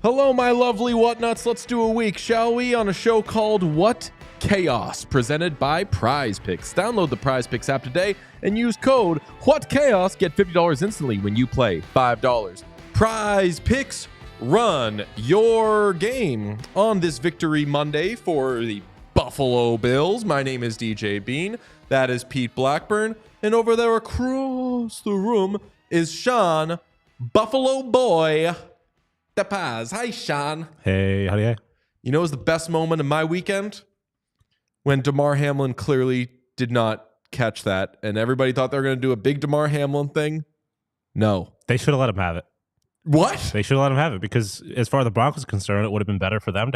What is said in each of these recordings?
Hello, my lovely whatnuts. Let's do a week, shall we, on a show called What Chaos, presented by Prize Picks. Download the Prize Picks app today and use code WhatChaos. Get $50 instantly when you play $5. Prize Picks, run your game on this Victory Monday for the Buffalo Bills. My name is DJ Bean. That is Pete Blackburn. And over there across the room is Sean Buffalo Boy De Paz. Hi, Sean. Hey, howdy. You know, it was the best moment of my weekend when Damar Hamlin clearly did not catch that, and everybody thought they were going to do a big Damar Hamlin thing. No. They should have let him have it. What? They should have let him have it because, as far as the Broncos are concerned, it would have been better for them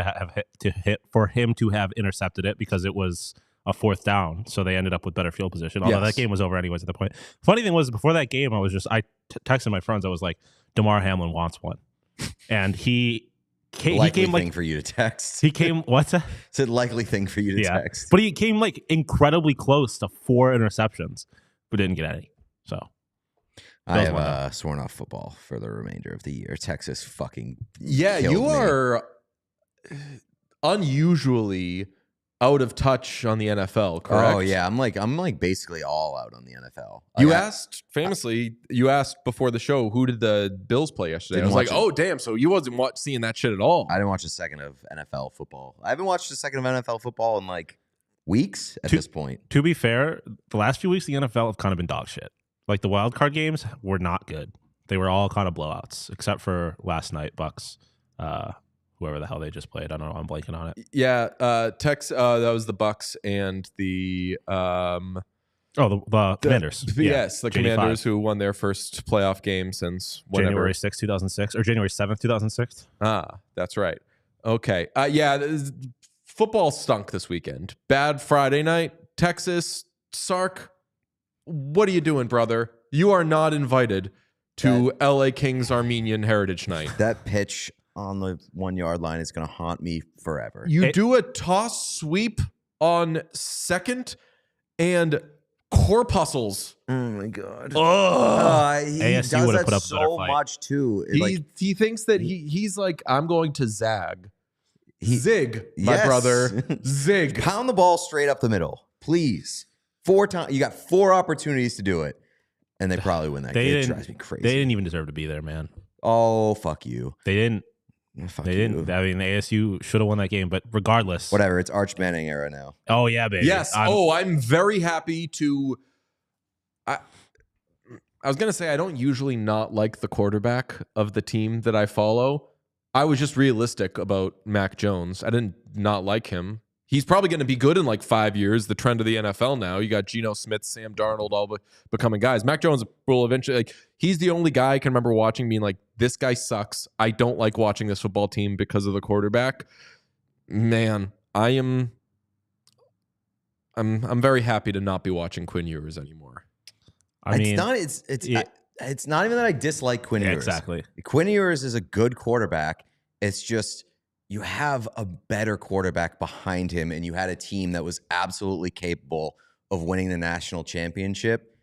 for him to have intercepted it because it was a fourth down, so they ended up with better field position. Although that game was over anyways at the point. Funny thing was, before that game, I texted my friends. I was like, Damar Hamlin wants one. And he came thing for you to text. He came, what's that? It's a likely thing for you to text. But he came like incredibly close to 4 interceptions, but didn't get any. So I have sworn off football for the remainder of the year. Texas fucking you are unusually out of touch on the NFL, correct? Oh yeah, I'm like basically all out on the NFL. You asked before the show, who did the Bills play yesterday? I was like, oh damn, so you wasn't seeing that shit at all. I didn't watch a second of NFL football. I haven't watched a second of NFL football in like weeks at this point. To be fair, the last few weeks the NFL have kind of been dog shit. Like the wild card games were not good. They were all kind of blowouts, except for last night, Bucks. Whoever the hell they just played. I don't know. I'm blanking on it. Yeah. That was the Bucks and the Commanders. Yes, the Commanders who won their first playoff game since January 6th, 2006 or January 7th, 2006. That's right. Okay. Football stunk this weekend. Bad Friday night. Texas, Sark, what are you doing, brother? You are not invited to LA Kings Armenian Heritage Night. That pitch on the 1 yard line is going to haunt me forever. You do a toss sweep on second and corpuscles. Oh my god! He ASU does that put up so much too. He thinks that he's like, I'm going to zag. Zig, my brother. Zig. Pound the ball straight up the middle, please. 4 times. You got 4 opportunities to do it, and they probably win that game. It drives me crazy. They didn't even deserve to be there, man. Oh, fuck you. They didn't. They didn't. I mean, the ASU should have won that game, but regardless. Whatever. It's Arch Manning era now. Oh, yeah, baby. Yes. I'm very happy to. I was going to say I don't usually not like the quarterback of the team that I follow. I was just realistic about Mac Jones. I didn't not like him. He's probably going to be good in like 5 years. The trend of the NFL now. You got Geno Smith, Sam Darnold, all becoming guys. Mac Jones will eventually, like, he's the only guy I can remember watching being like, this guy sucks. I don't like watching this football team because of the quarterback. Man, I'm very happy to not be watching Quinn Ewers anymore. It's not even that I dislike Quinn Ewers. Exactly. Quinn Ewers is a good quarterback. It's just you have a better quarterback behind him, and you had a team that was absolutely capable of winning the national championship.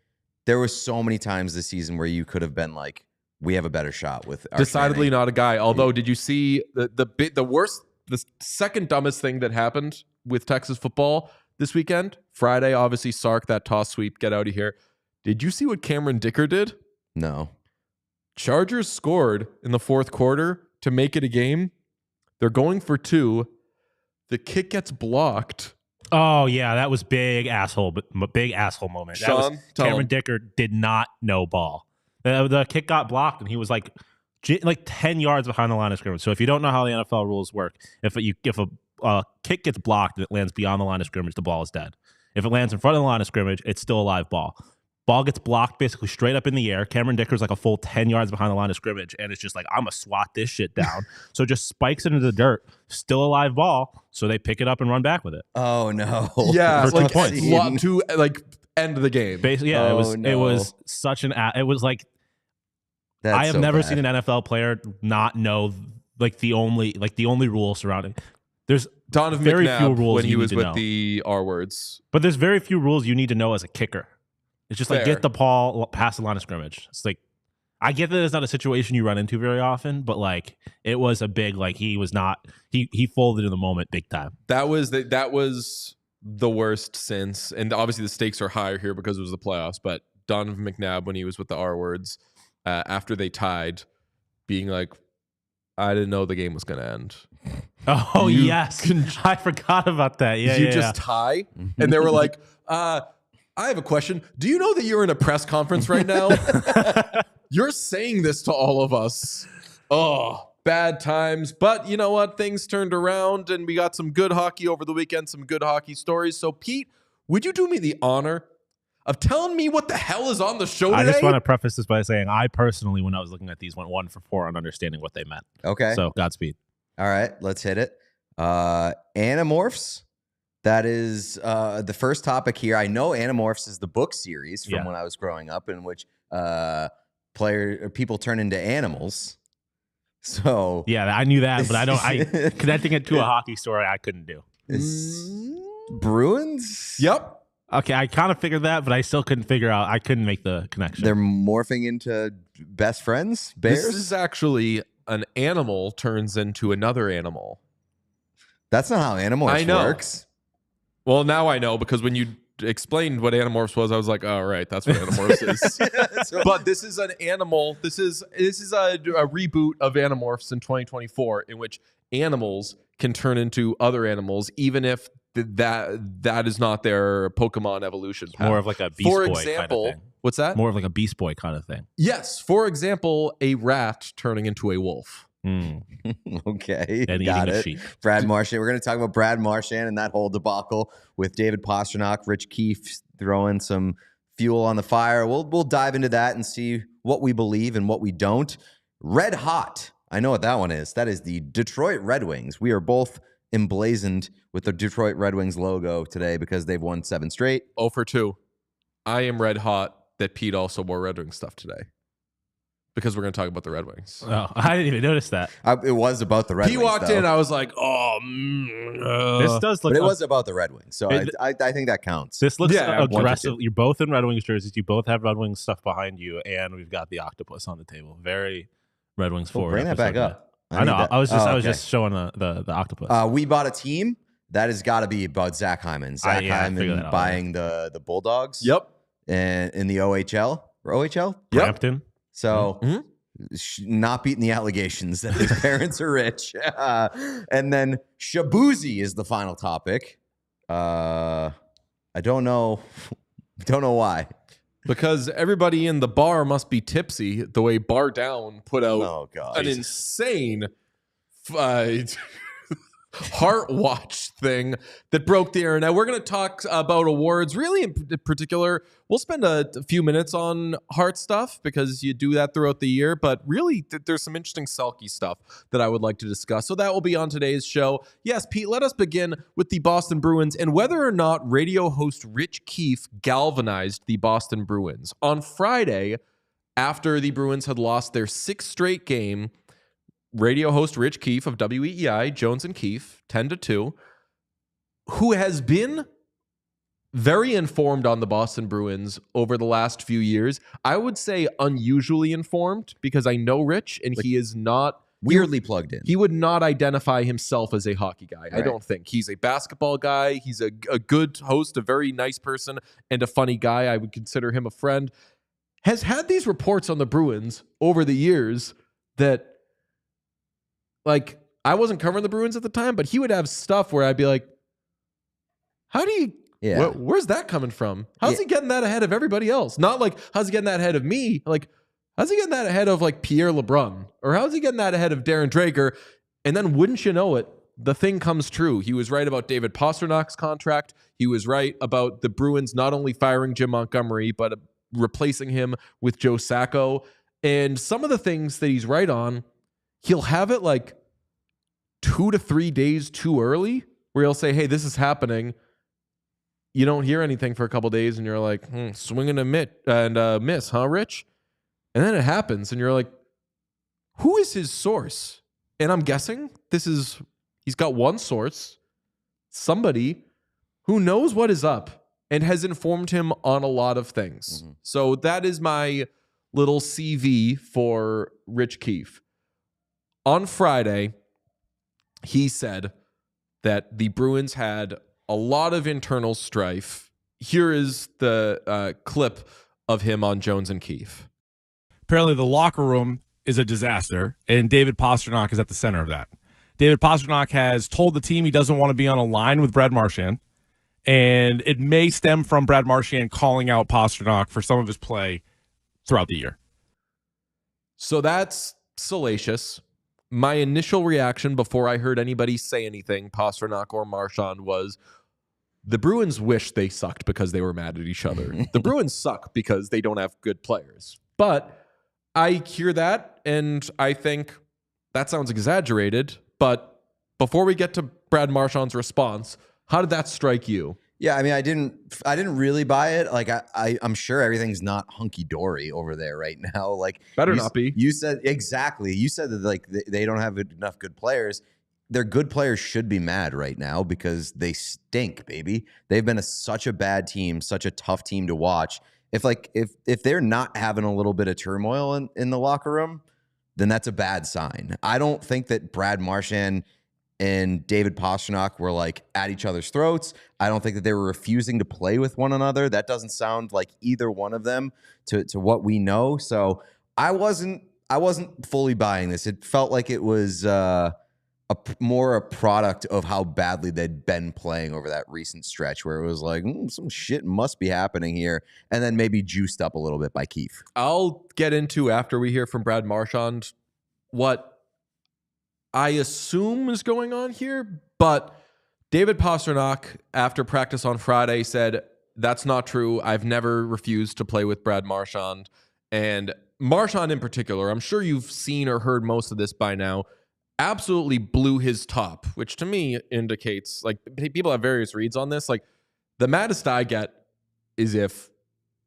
There was so many times this season where you could have been like, we have a better shot with Arch decidedly Manning. Not a guy. Although, did you see the second dumbest thing that happened with Texas football this weekend? Friday, obviously, Sark, that toss sweep, get out of here. Did you see what Cameron Dicker did? No. Chargers scored in the fourth quarter to make it a game. They're going for 2. The kick gets blocked. Oh yeah, that was big asshole moment. Sean, Cameron Dicker did not know ball. The kick got blocked, and he was like 10 yards behind the line of scrimmage. So if you don't know how the NFL rules work, if a kick gets blocked and it lands beyond the line of scrimmage, the ball is dead. If it lands in front of the line of scrimmage, it's still a live ball. Ball gets blocked basically straight up in the air. Cameron Dicker's like a full 10 yards behind the line of scrimmage, and it's just like, I'm going to swat this shit down. So just spikes it into the dirt. Still a live ball, so they pick it up and run back with it. Oh, no. Yeah, For 2 points. To end the game. Basically, yeah, it was such an... It was like... I have never seen an NFL player not know the only rule surrounding... There's Donovan very McNabb, few rules when he was with know. the R words. But there's very few rules you need to know as a kicker. It's just like, get the ball past the line of scrimmage. It's like, I get that it's not a situation you run into very often, but like, it was a big, like, he folded in the moment big time. That was the worst since, and obviously the stakes are higher here because it was the playoffs, but Donovan McNabb, when he was with the R words, after they tied, being like, I didn't know the game was going to end. Oh, yes. I forgot about that. Yeah, you just tie, and they were like, I have a question. Do you know that you're in a press conference right now? You're saying this to all of us. Oh, bad times. But you know what? Things turned around, and we got some good hockey over the weekend, some good hockey stories. So, Pete, would you do me the honor of telling me what the hell is on the show today? I just want to preface this by saying I personally, when I was looking at these, went 1 for 4 on understanding what they meant. Okay. So, Godspeed. All right, let's hit it. Anamorphs. That is the first topic here. I know Animorphs is the book series from when I was growing up, in which people turn into animals. So yeah, I knew that, but I connecting it to a hockey story I couldn't do. Bruins? Yep. Okay, I kind of figured that, but I still couldn't figure out. I couldn't make the connection. They're morphing into best friends? Bears? This is actually an animal turns into another animal. That's not how Animorphs works. Well, now I know, because when you explained what Animorphs was, I was like, oh, right, that's what Animorphs is. But this is an animal. This is a reboot of Animorphs in 2024, in which animals can turn into other animals, even if that is not their Pokemon evolution path. More of like a Beast Boy kind of thing. What's that? More of like a Beast Boy kind of thing. Yes. For example, a rat turning into a wolf. Okay, and got it. Brad Marchand. We're going to talk about Brad Marchand and that whole debacle with David Pastrnak, Rich Keefe throwing some fuel on the fire. We'll dive into that and see what we believe and what we don't. Red hot. I know what that one is. That is the Detroit Red Wings. We are both emblazoned with the Detroit Red Wings logo today because they've won 7 straight. 0 for 2. I am red hot that Pete also wore Red Wings stuff today, because we're going to talk about the Red Wings. Oh, I didn't even notice that. It was about the Red Wings. He walked in, I was like, oh, this does look. But it was about the Red Wings, so I think that counts. This looks aggressive. You're both in Red Wings jerseys. You both have Red Wings stuff behind you, and we've got the octopus on the table. Very Red Wings forward. Bring that back up. I know. I was just showing the octopus. We bought a team. That has got to be about Zach Hyman. Zach Hyman buying the Bulldogs. Yep. And in the OHL or OHL. Brampton. So not beating the allegations that his parents are rich. And then Shabuzi is the final topic. I don't know why. Because everybody in the bar must be tipsy, the way Bar Down put out an insane heart watch thing that broke the internet. We're going to talk about awards, really in particular. We'll spend a few minutes on Hart stuff because you do that throughout the year, but really there's some interesting Selke stuff that I would like to discuss. So that will be on today's show. Yes, Pete, let us begin with the Boston Bruins and whether or not radio host Rich Keefe galvanized the Boston Bruins. On Friday, after the Bruins had lost their 6th straight game, radio host Rich Keefe of WEEI, Jones and Keefe, 10-2, who has been very informed on the Boston Bruins over the last few years. I would say unusually informed because I know Rich and he is not weirdly plugged in. He would not identify himself as a hockey guy. Right. I don't think. He's a basketball guy. He's a good host, a very nice person, and a funny guy. I would consider him a friend. Has had these reports on the Bruins over the years that, like, I wasn't covering the Bruins at the time, but he would have stuff where I'd be like, How do you? Yeah. Where's that coming from? How's he getting that ahead of everybody else? Not like how's he getting that ahead of me? Like how's he getting that ahead of like Pierre LeBrun? Or how's he getting that ahead of Darren Drager? And then wouldn't you know it, the thing comes true. He was right about David Pasternak's contract. He was right about the Bruins not only firing Jim Montgomery, but replacing him with Joe Sacco. And some of the things that he's right on, he'll have it like 2 to 3 days too early, where he'll say, hey, this is happening. You don't hear anything for a couple days, and you're like, swing and a miss, huh, Rich? And then it happens, and you're like, who is his source? And I'm guessing he's got one source, somebody who knows what is up and has informed him on a lot of things. Mm-hmm. So that is my little CV for Rich Keefe. On Friday, he said that the Bruins had a lot of internal strife. Here is the clip of him on Jones and Keefe. Apparently the locker room is a disaster, and David Pastrnak is at the center of that. David Pastrnak has told the team he doesn't want to be on a line with Brad Marchand, and it may stem from Brad Marchand calling out Pastrnak for some of his play throughout the year. So that's salacious. My initial reaction before I heard anybody say anything, Pastrnak or Marchand, was the Bruins wish they sucked because they were mad at each other. The Bruins suck because they don't have good players. But I hear that, and I think that sounds exaggerated. But before we get to Brad Marchand's response, how did that strike you? Yeah, I mean, I didn't really buy it. Like, I'm sure everything's not hunky dory over there right now. Like, better not be. You said exactly. You said that like they don't have enough good players. Their good players should be mad right now because they stink, baby. They've been such a bad team, such a tough team to watch. If they're not having a little bit of turmoil in the locker room, then that's a bad sign. I don't think that Brad Marchand and David Pastrnak were like at each other's throats. I don't think that they were refusing to play with one another. That doesn't sound like either one of them to what we know. So I wasn't fully buying this. It felt like it was more a product of how badly they'd been playing over that recent stretch, where it was like some shit must be happening here, and then maybe juiced up a little bit by Keefe. I'll get into, after we hear from Brad Marchand, what I assume is going on here, but David Pastrnak, after practice on Friday, said, that's not true. I've never refused to play with Brad Marchand. And Marchand in particular, I'm sure you've seen or heard most of this by now, absolutely blew his top, which to me indicates, like, people have various reads on this. Like, the maddest I get is if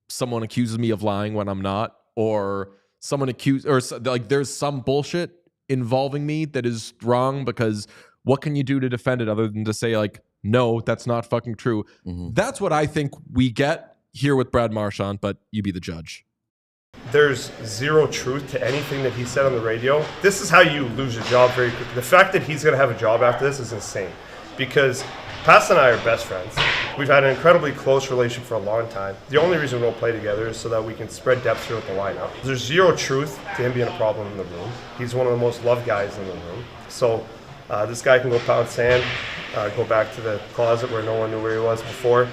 someone accuses me of lying when I'm not, or there's some bullshit involving me that is wrong, because what can you do to defend it other than to say, like, no, that's not fucking true. Mm-hmm. That's what I think we get here with Brad Marchand, but you be the judge. There's zero truth to anything that he said on the radio. This is how you lose your job very quickly. The fact that he's going to have a job after this is insane, because Pass and I are best friends. We've had an incredibly close relationship for a long time. The only reason we don't play together is so that we can spread depth throughout the lineup. There's zero truth to him being a problem in the room. He's one of the most loved guys in the room. So this guy can go pound sand, go back to the closet where no one knew where he was before,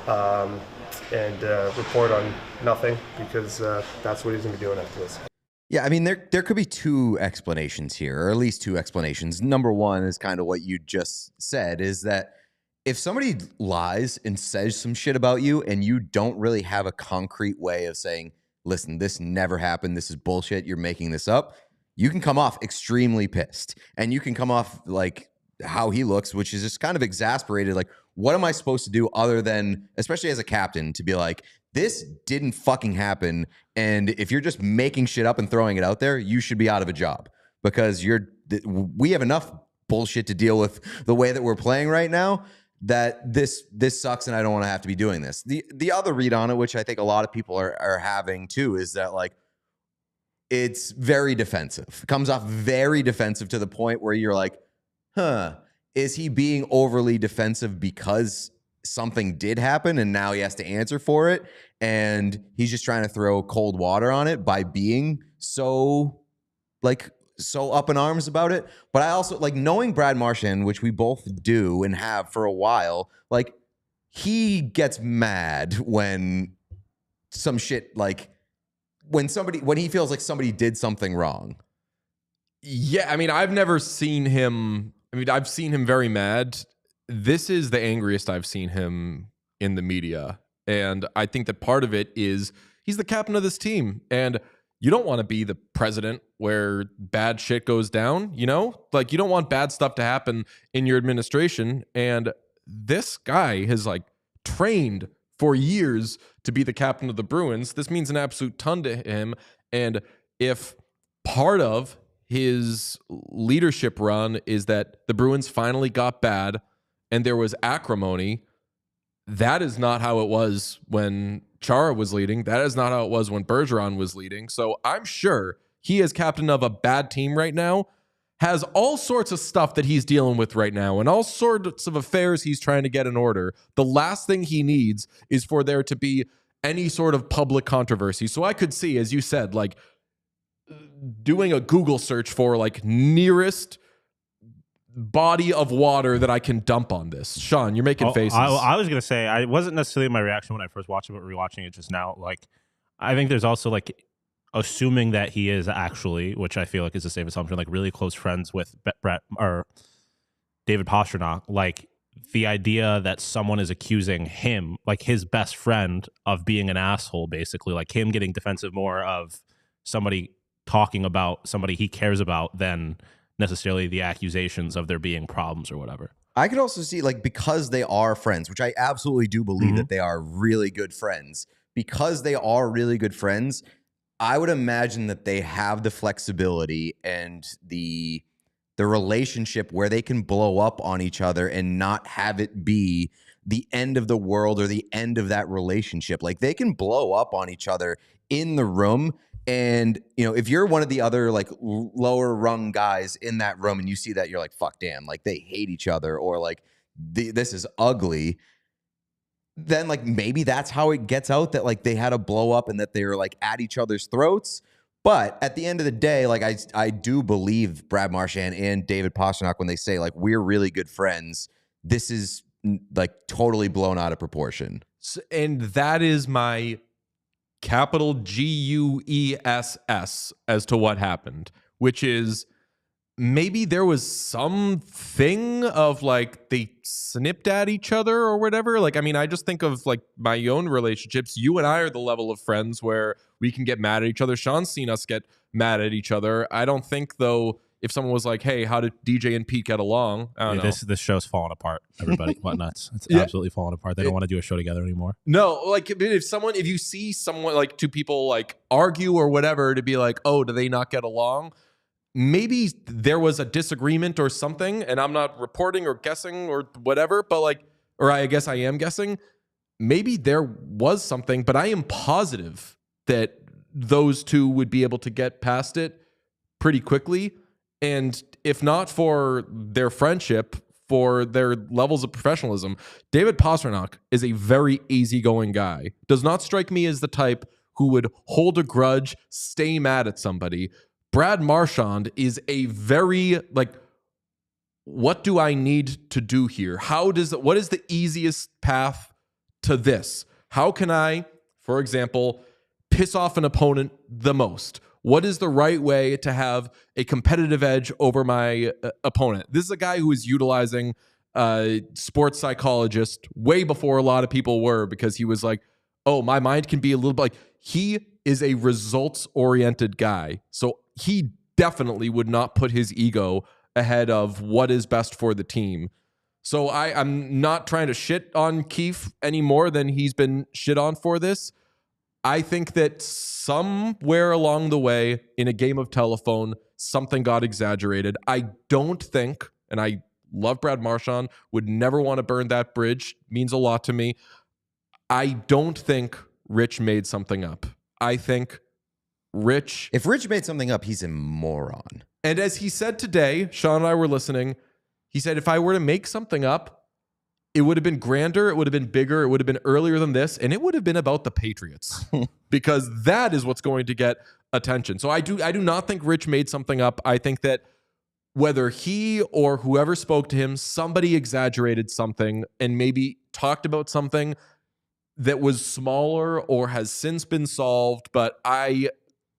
and report on nothing, because that's what he's going to be doing after this. Yeah, I mean, there could be two explanations here, or at least two explanations. Number one is kind of what you just said, is that if somebody lies and says some shit about you and you don't really have a concrete way of saying, listen, this never happened, this is bullshit, you're making this up, you can come off extremely pissed. And you can come off like how he looks, which is just kind of exasperated. Like, what am I supposed to do other than, especially as a captain, to be like, this didn't fucking happen, and if you're just making shit up and throwing it out there, you should be out of a job, because we have enough bullshit to deal with the way that we're playing right now, that this sucks, and I don't want to have to be doing this. The other read on it, which I think a lot of people are having too, is that, like, it's very defensive. It comes off very defensive to the point where you're like, is he being overly defensive because something did happen and now he has to answer for it, and he's just trying to throw cold water on it by being so up in arms about it? But I also, like, knowing Brad Marchand, which we both do and have for a while, like, he gets mad when some shit like when he feels like somebody did something wrong. Yeah, I mean, I've never seen him. I mean, I've seen him very mad. This is the angriest I've seen him in the media. And I think that part of it is he's the captain of this team. And you don't want to be the president where bad shit goes down, you know? Like, you don't want bad stuff to happen in your administration. And this guy has, like, trained for years to be the captain of the Bruins. This means an absolute ton to him. And if part of his leadership run is that the Bruins finally got bad and there was acrimony, that is not how it was when Chara was leading. That is not how it was when Bergeron was leading. So I'm sure he, as captain of a bad team right now, has all sorts of stuff that he's dealing with right now and all sorts of affairs he's trying to get in order. The last thing he needs is for there to be any sort of public controversy. So I could see, as you said, like, doing a Google search for like nearest body of water that I can dump on this. Sean, you're making faces. I was gonna say I wasn't necessarily my reaction when I first watched it, but rewatching it just now, like I think there's also like assuming that he is actually, which I feel like is a safe assumption, like really close friends with Brett or David Pastrnak. Like the idea that someone is accusing him, like his best friend, of being an asshole, basically, like him getting defensive more of somebody talking about somebody he cares about than necessarily the accusations of there being problems or whatever. I could also see, like, because they are friends, which I absolutely do believe that they are really good friends. Because they are really good friends, I would imagine that they have the flexibility and the relationship where they can blow up on each other and not have it be the end of the world or the end of that relationship. Like, they can blow up on each other in the room. And, you know, if you're one of the other like lower rung guys in that room and you see that, you're like, fuck, damn, like they hate each other or like this is ugly. Then like maybe that's how it gets out that like they had a blow up and that they're like at each other's throats. But at the end of the day, like I do believe Brad Marchand and David Pastrnak when they say like we're really good friends. This is like totally blown out of proportion. And that is my capital GUESS as to what happened, which is maybe there was something of like they snipped at each other or whatever. Like, I mean, I just think of like my own relationships. You and I are the level of friends where we can get mad at each other. Sean's seen us get mad at each other. I don't think, though, if someone was like, hey, how did DJ and Pete get along? I don't know. This show's falling apart, everybody. Whatnuts. It's absolutely falling apart. They don't want to do a show together anymore. No, like if you see someone, like two people like argue or whatever, to be like, oh, do they not get along? Maybe there was a disagreement or something, and I'm not reporting or guessing or whatever, but like, or I guess I am guessing. Maybe there was something, but I am positive that those two would be able to get past it pretty quickly. And if not for their friendship, for their levels of professionalism, David Pastrnak is a very easygoing guy. Does not strike me as the type who would hold a grudge, stay mad at somebody. Brad Marchand is a very, like, what do I need to do here? What is the easiest path to this? How can I, for example, piss off an opponent the most? What is the right way to have a competitive edge over my opponent? This is a guy who is utilizing sports psychologist way before a lot of people were, because he was like, oh, my mind can be a little bit like, he is a results-oriented guy. So he definitely would not put his ego ahead of what is best for the team. So I'm not trying to shit on Keefe any more than he's been shit on for this. I think that somewhere along the way in a game of telephone, something got exaggerated. I don't think, and I love Brad Marchand, would never want to burn that bridge, means a lot to me. I don't think Rich made something up. I think if Rich made something up, he's a moron. And as he said today, Sean and I were listening, he said, if I were to make something up, it would have been grander, it would have been bigger, it would have been earlier than this, and it would have been about the Patriots because that is what's going to get attention. So I do not think Rich made something up. I think that whether he or whoever spoke to him, somebody exaggerated something and maybe talked about something that was smaller or has since been solved, but I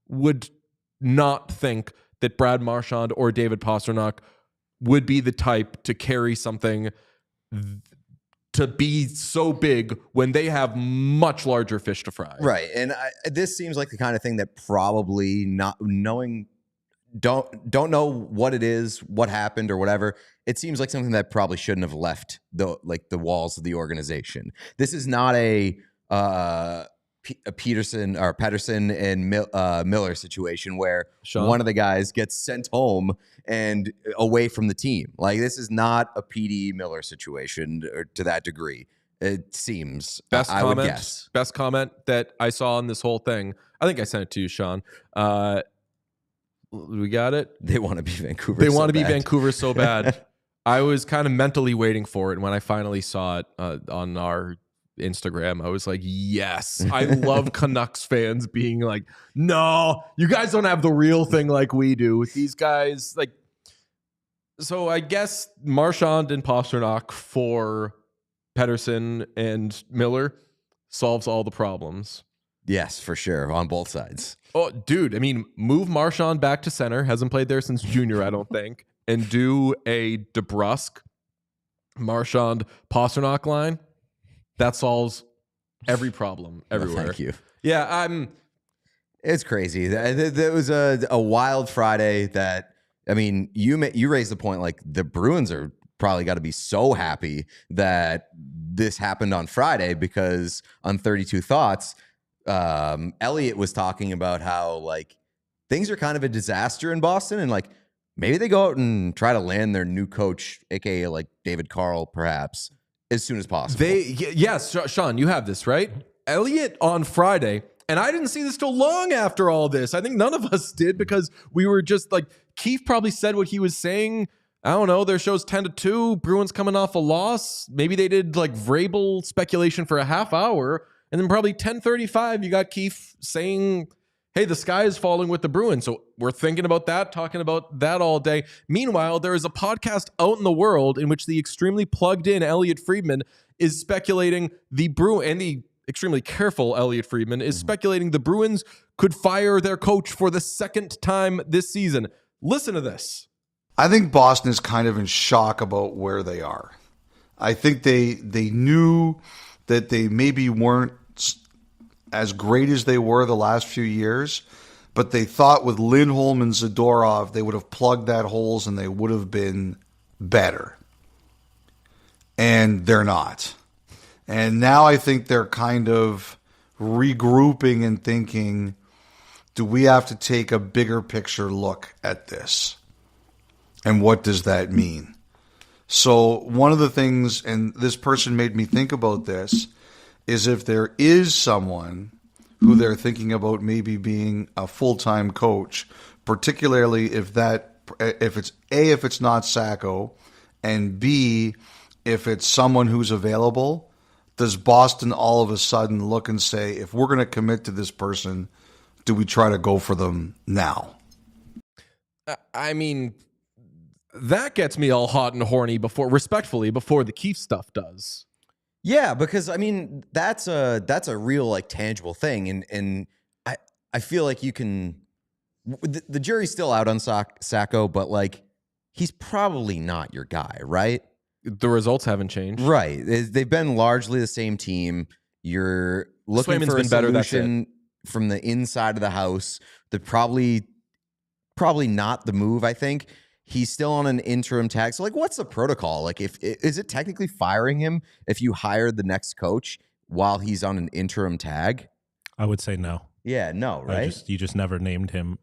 would not think that Brad Marchand or David Pastrnak would be the type to carry something to be so big when they have much larger fish to fry. Right. And this seems like the kind of thing that probably not knowing, don't know what it is, what happened or whatever. It seems like something that probably shouldn't have left the walls of the organization. This is not a Pedersen and Miller situation where one of the guys gets sent home and away from the team. Like, this is not a PD Miller situation to that degree. It seems. I would guess. Best comment that I saw in this whole thing. I think I sent it to you, Sean. We got it. They want to be Vancouver. They want to be Vancouver so bad. I was kind of mentally waiting for it, and when I finally saw it on our Instagram, I was like, yes. I love Canucks fans being like, no, you guys don't have the real thing like we do. These guys, like, so I guess Marchand and Pastrnak for Pedersen and Miller solves all the problems. Yes, for sure, on both sides. Oh, dude, I mean, move Marchand back to center. Hasn't played there since junior, I don't think. And do a DeBrusk, Marchand, Pastrnak line. That solves every problem everywhere. Well, thank you. Yeah, it's crazy. There was a wild Friday that, I mean, you raised the point, like, the Bruins are probably got to be so happy that this happened on Friday, because on 32 Thoughts, Elliot was talking about how, like, things are kind of a disaster in Boston, and, like, maybe they go out and try to land their new coach, aka like David Carl, perhaps, as soon as possible. Yes, Sean, you have this, right? Elliot on Friday, and I didn't see this till long after all this. I think none of us did, because we were just like, Keefe probably said what he was saying. I don't know. Their show's 10-2. Bruins coming off a loss. Maybe they did like Vrabel speculation for a half hour, and then probably 10:35, you got Keefe saying, hey, the sky is falling with the Bruins. So we're thinking about that, talking about that all day. Meanwhile, there is a podcast out in the world in which the extremely plugged in Elliot Friedman is speculating the Bruins, and the extremely careful Elliot Friedman is speculating the Bruins could fire their coach for the second time this season. Listen to this. I think Boston is kind of in shock about where they are. I think they knew that they maybe weren't as great as they were the last few years, but they thought with Lindholm and Zadorov, they would have plugged that holes and they would have been better. And they're not. And now I think they're kind of regrouping and thinking, do we have to take a bigger picture look at this? And what does that mean? So one of the things, and this person made me think about this, is if there is someone who they're thinking about maybe being a full-time coach, particularly if it's not Sacco, and B, if it's someone who's available, does Boston all of a sudden look and say, if we're going to commit to this person, do we try to go for them now? I mean, that gets me all hot and horny respectfully before the Keefe stuff does. Yeah, because I mean, that's a real, like, tangible thing, and I feel like you can. The jury's still out on Sacco, but, like, he's probably not your guy, right? The results haven't changed, right? They've been largely the same team. You're looking Swayman's for been a better, solution from the inside of the house. They're probably not the move, I think. He's still on an interim tag. So, like, what's the protocol? Like, is it technically firing him if you hire the next coach while he's on an interim tag? I would say no. Yeah, no, right? You just never named him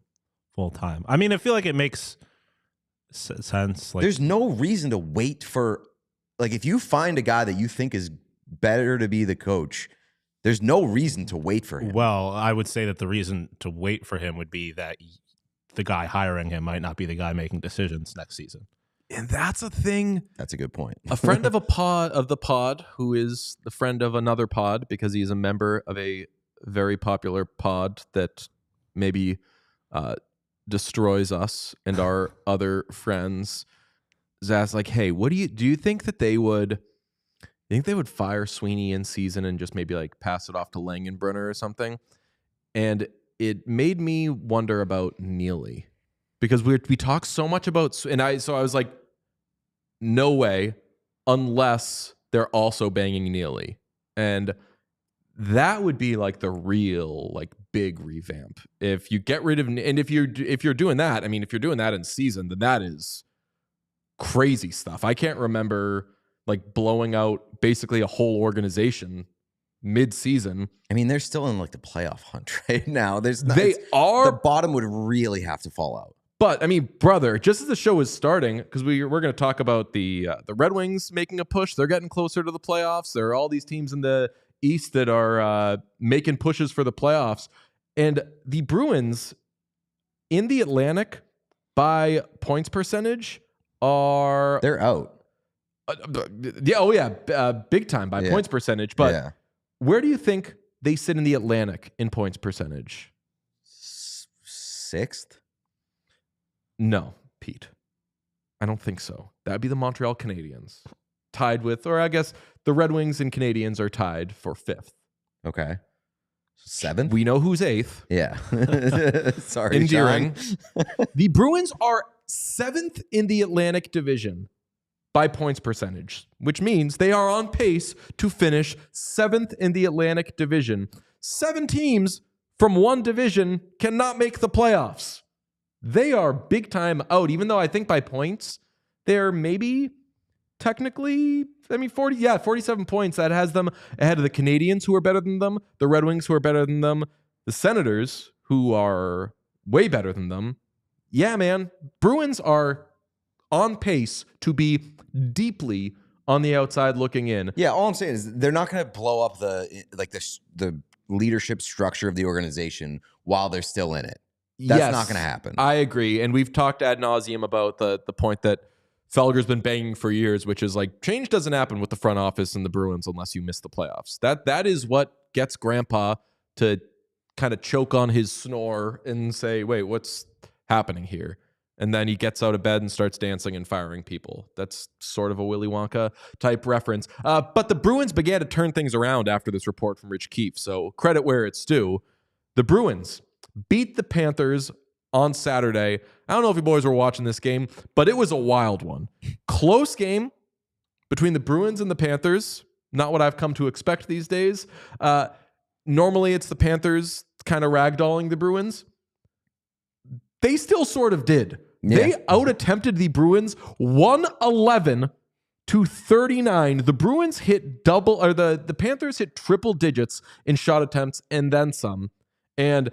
full time. I mean, I feel like it makes sense. Like, there's no reason to wait for, like, if you find a guy that you think is better to be the coach, there's no reason to wait for him. Well, I would say that the reason to wait for him would be that the guy hiring him might not be the guy making decisions next season. And that's a thing. That's a good point. A friend of the pod, who is the friend of another pod, because he's a member of a very popular pod that maybe destroys us and our other friends, is asked, like, hey, what do you think that they would, You think they would fire Sweeney in season and just maybe like pass it off to Langenbrunner or something? And it made me wonder about Neely because we talk so much about, so I was like, no way, unless they're also banging Neely. And that would be like the real like big revamp. If you get rid of, and if you're doing that, I mean, if you're doing that in season, then that is crazy stuff. I can't remember like blowing out basically a whole organization mid-season. I mean, they're still in like the playoff hunt right now. They are. The bottom would really have to fall out. But I mean, brother, just as the show is starting, because we're going to talk about the Red Wings making a push. They're getting closer to the playoffs. There are all these teams in the East that are making pushes for the playoffs, and the Bruins in the Atlantic by points percentage they're out. Big time by points percentage. But where do you think they sit in the Atlantic in points percentage? 6th? No, Pete. I don't think so. That'd be the Montreal Canadiens. Tied with, or I guess the Red Wings and Canadiens are tied for 5th. Okay. 7th? We know who's 8th. Yeah. Sorry, endearing. The Bruins are 7th in the Atlantic Division by points percentage, which means they are on pace to finish 7th in the Atlantic Division. 7 teams from one division cannot make the playoffs. They are big time out, even though I think by points, they're maybe technically, 47 points. That has them ahead of the Canadiens, who are better than them, the Red Wings, who are better than them, the Senators, who are way better than them. Yeah, man. Bruins are on pace to be deeply on the outside looking in. Yeah, all I'm saying is they're not going to blow up the leadership structure of the organization while they're still in it. That's not going to happen. I agree. And we've talked ad nauseum about the point that Felger's been banging for years, which is like change doesn't happen with the front office and the Bruins unless you miss the playoffs. That is what gets Grandpa to kind of choke on his snore and say, wait, what's happening here? And then he gets out of bed and starts dancing and firing people. That's sort of a Willy Wonka type reference. But the Bruins began to turn things around after this report from Rich Keefe. So credit where it's due. The Bruins beat the Panthers on Saturday. I don't know if you boys were watching this game, but it was a wild one. Close game between the Bruins and the Panthers. Not what I've come to expect these days. Normally it's the Panthers kind of ragdolling the Bruins. They still sort of did. Yeah. They out-attempted the Bruins 111 to 39. The Bruins hit the Panthers hit triple digits in shot attempts and then some. And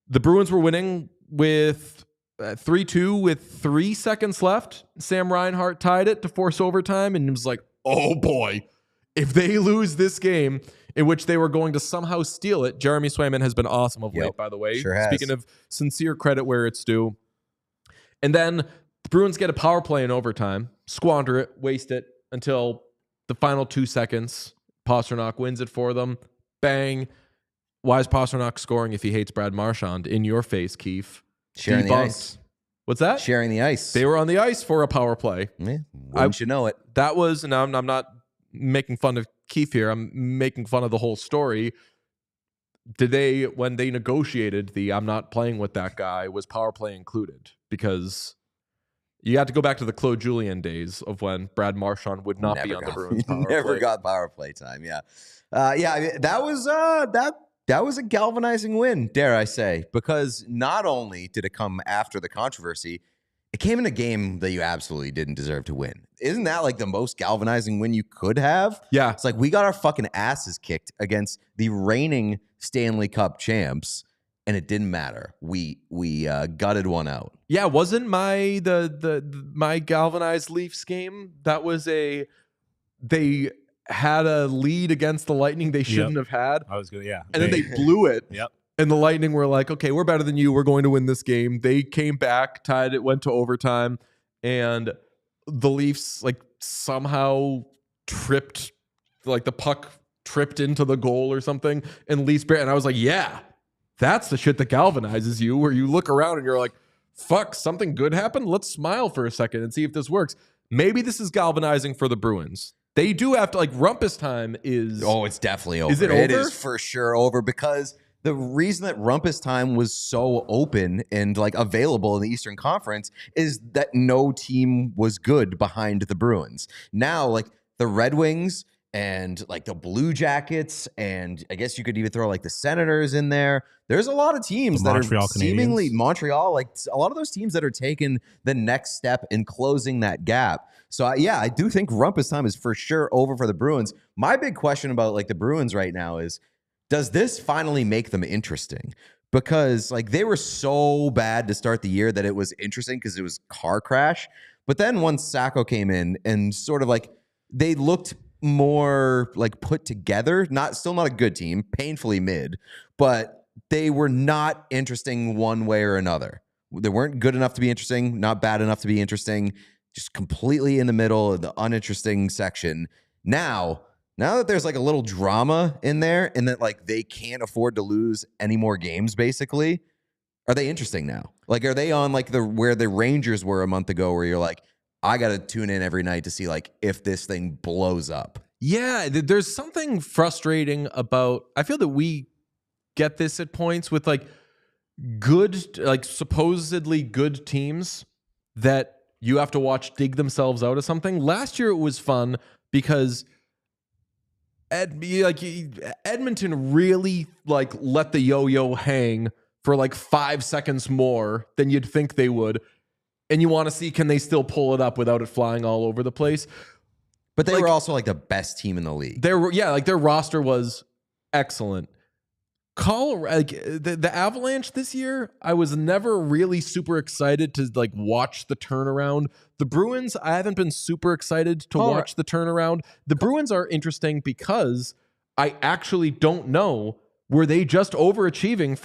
the Bruins were winning with 3-2 with 3 seconds left. Sam Reinhart tied it to force overtime, and it was like, oh boy, if they lose this game in which they were going to somehow steal it. Jeremy Swayman has been awesome of late, by the way. Sure has. Speaking of sincere credit where it's due. And then the Bruins get a power play in overtime, squander it, waste it until the final 2 seconds. Pastrnak wins it for them. Bang. Why is Pastrnak scoring if he hates Brad Marchand? In your face, Keefe. Sharing the ice. What's that? Sharing the ice. They were on the ice for a power play. Yeah, wouldn't you know it? That was, and I'm not making fun of Keefe here. I'm making fun of the whole story. When they negotiated I'm not playing with that guy, was power play included? Because you had to go back to the Claude Julien days of when Brad Marchand would not be on the Bruins power play. Never got power play time, yeah. That was a galvanizing win, dare I say, because not only did it come after the controversy, it came in a game that you absolutely didn't deserve to win. Isn't that like the most galvanizing win you could have? Yeah. It's like we got our fucking asses kicked against the reigning Stanley Cup champs, and it didn't matter. We gutted one out. Yeah, wasn't my galvanized Leafs game? That was they had a lead against the Lightning they shouldn't have had. I was good, yeah. And then they blew it. Yep. And the Lightning were like, okay, we're better than you. We're going to win this game. They came back, tied it, went to overtime, and the Leafs like somehow tripped, like the puck tripped into the goal or something, and Leafs and I was like, yeah, that's the shit that galvanizes you, where you look around and you're like, fuck, something good happened? Let's smile for a second and see if this works. Maybe this is galvanizing for the Bruins. They do have to, like, rumpus time is... Oh, it's definitely over. Is it over? It is for sure over, because the reason that rumpus time was so open and like available in the Eastern Conference is that no team was good behind the Bruins. Now, like the Red Wings and like the Blue Jackets, and I guess you could even throw like the Senators in there. There's a lot of teams that are seemingly Montreal, like a lot of those teams that are taking the next step in closing that gap. So I do think rumpus time is for sure over for the Bruins. My big question about like the Bruins right now is, does this finally make them interesting? Because like they were so bad to start the year that it was interesting because it was car crash. But then once Sacco came in and sort of like they looked more like put together, still not a good team, painfully mid, but they were not interesting one way or another. They weren't good enough to be interesting, not bad enough to be interesting, just completely in the middle of the uninteresting section. Now that there's like a little drama in there and that like they can't afford to lose any more games, basically, are they interesting now? Like, are they on like where the Rangers were a month ago, where you're like, I got to tune in every night to see like if this thing blows up? Yeah, there's something frustrating about, I feel that we get this at points with like good, like supposedly good teams that you have to watch dig themselves out of something. Last year it was fun because Edmonton really like let the yo-yo hang for like 5 seconds more than you'd think they would. And you want to see, can they still pull it up without it flying all over the place? But they were also like the best team in the league. Their roster was excellent. The Avalanche this year, I was never really super excited to like watch the turnaround. The Bruins, I haven't been super excited to watch the turnaround. The Bruins are interesting because I actually don't know, were they just overachieving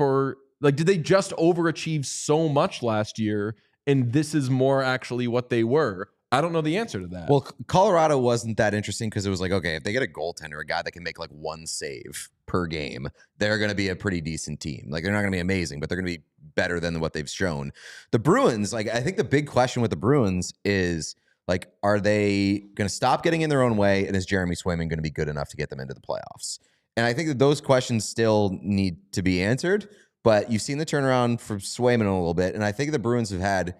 did they just overachieve so much last year and this is more actually what they were? I don't know the answer to that. Well, Colorado wasn't that interesting because it was like, okay, if they get a goaltender, a guy that can make like one save per game, they're going to be a pretty decent team. Like, they're not going to be amazing, but they're going to be better than what they've shown. The Bruins, like, I think the big question with the Bruins is, like, are they going to stop getting in their own way, and is Jeremy Swayman going to be good enough to get them into the playoffs? And I think that those questions still need to be answered, but you've seen the turnaround from Swayman a little bit, and I think the Bruins have had,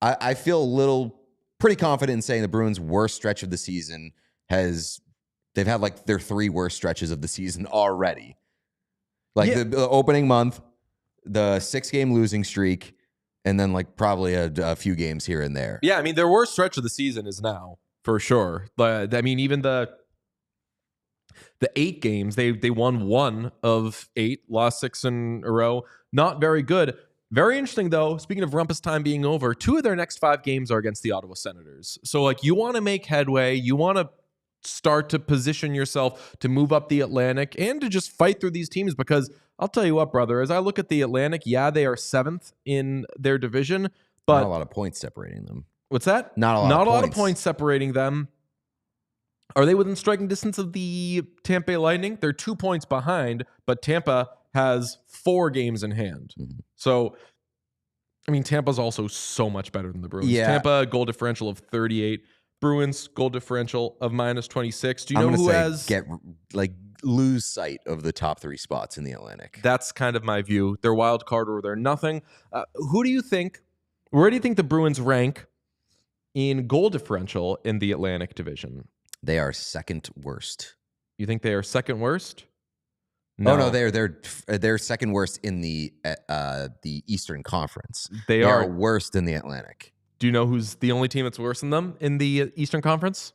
I feel pretty confident in saying the Bruins' worst stretch of the season they've had like their 3 worst stretches of the season already. Like the opening month, the 6-game losing streak, and then like probably a few games here and there. Yeah, I mean, their worst stretch of the season is now, for sure. But I mean, even the 8 games, they won 1 of 8, lost 6 in a row. Not very good. Very interesting, though. Speaking of rumpus time being over, 2 of their next 5 games are against the Ottawa Senators. So, like, you want to make headway. You want to start to position yourself to move up the Atlantic and to just fight through these teams, because I'll tell you what, brother, as I look at the Atlantic, yeah, they are 7th in their division, but not a lot of points separating them. What's that? Not a lot of points separating them. Are they within striking distance of the Tampa Bay Lightning? They're 2 points behind, but Tampa has 4 games in hand. Mm-hmm. So, I mean, Tampa's also so much better than the Bruins. Yeah. Tampa, goal differential of 38. Bruins, goal differential of -26. Do you know who has... lose sight of the top 3 spots in the Atlantic. That's kind of my view. They're wild card or they're nothing. Who do you think... Where do you think the Bruins rank in goal differential in the Atlantic division? They are 2nd worst. You think they are 2nd worst? No. Oh no, they're 2nd worst in the Eastern Conference. They are worst in the Atlantic. Do you know who's the only team that's worse than them in the Eastern Conference?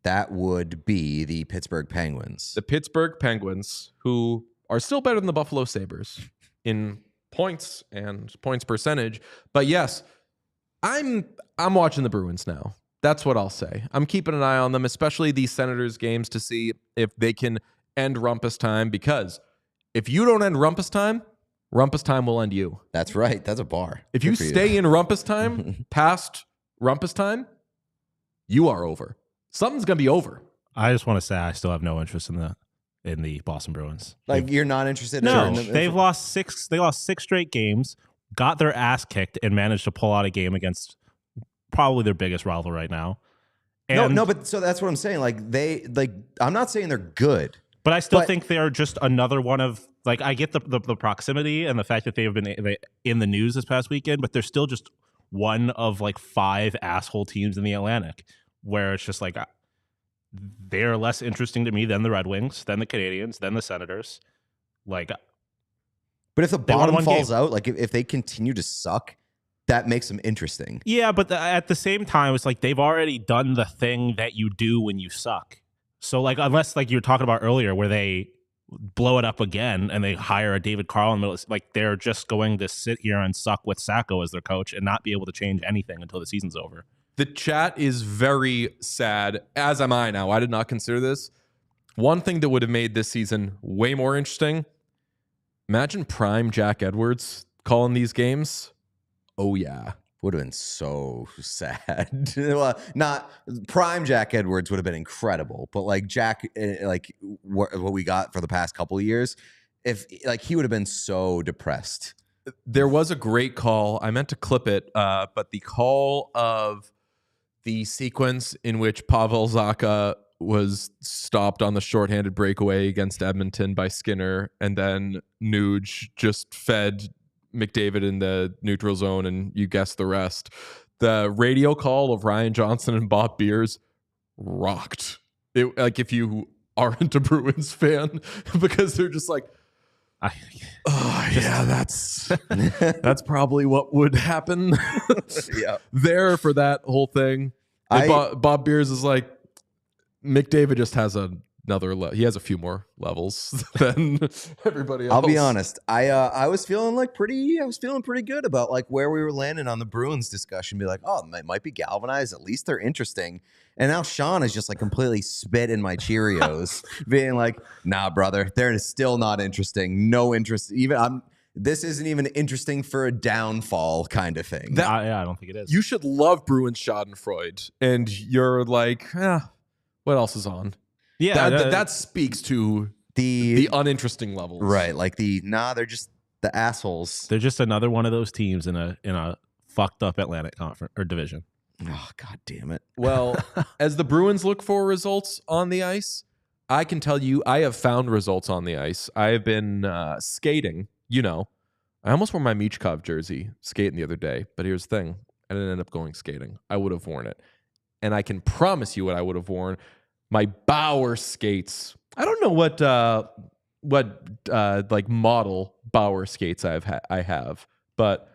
That would be the Pittsburgh Penguins. The Pittsburgh Penguins, who are still better than the Buffalo Sabres in points and points percentage. But yes, I'm watching the Bruins now. That's what I'll say. I'm keeping an eye on them, especially these Senators games, to see if they can end rumpus time, because if you don't end rumpus time will end you. That's right. That's a bar. If you stay in rumpus time past rumpus time, you are over. Something's going to be over. I just want to say I still have no interest in the Boston Bruins. Like, you're not interested? No, they've lost 6. They lost 6 straight games, got their ass kicked, and managed to pull out a game against probably their biggest rival right now. And, but so that's what I'm saying. I'm not saying they're good. But I still think they're just another one of, like, I get the proximity and the fact that they've been in the news this past weekend, but they're still just one of like 5 asshole teams in the Atlantic, where it's just like they're less interesting to me than the Red Wings, than the Canadians, than the Senators. Like, but if the bottom falls out, like if they continue to suck, that makes them interesting. Yeah, but at the same time, it's like they've already done the thing that you do when you suck. So, like, unless, like you were talking about earlier, where they blow it up again and they hire a David Carl in the middle, like they're just going to sit here and suck with Sacco as their coach and not be able to change anything until the season's over. The chat is very sad, as am I now. I did not consider this. One thing that would have made this season way more interesting, imagine prime Jack Edwards calling these games. Oh, yeah. Would have been so sad. Well, not prime Jack Edwards would have been incredible, but like Jack, like what we got for the past couple of years, if like he would have been so depressed. There was a great call. I meant to clip it, but the call of the sequence in which Pavel Zacha was stopped on the shorthanded breakaway against Edmonton by Skinner, and then Nuge just fed McDavid in the neutral zone, and you guess the rest. The radio call of Ryan Johnson and Bob Beers rocked. It, like, if you aren't a Bruins fan, because they're just like, yeah, that's probably what would happen. Yeah, there for that whole thing. Bob Beers is like, McDavid just has another he has a few more levels than everybody else. I'll be honest. I was feeling pretty good about like where we were landing on the Bruins discussion. Be like, oh, it might be galvanized. At least they're interesting. And now Sean is just like completely spit in my Cheerios, being like, nah, brother, they're still not interesting. No interest. This isn't even interesting for a downfall kind of thing. I don't think it is. You should love Bruins Schadenfreude, and you're like, what else is on? Yeah, that speaks to the uninteresting levels, right? Like they're just the assholes. They're just another one of those teams in a fucked up Atlantic conference or division. Oh, god damn it! Well, as the Bruins look for results on the ice, I can tell you I have found results on the ice. I have been skating. You know, I almost wore my Michkov jersey skating the other day, but here's the thing: I didn't end up going skating. I would have worn it, and I can promise you what I would have worn. My Bauer skates. I don't know what like model Bauer skates I have, but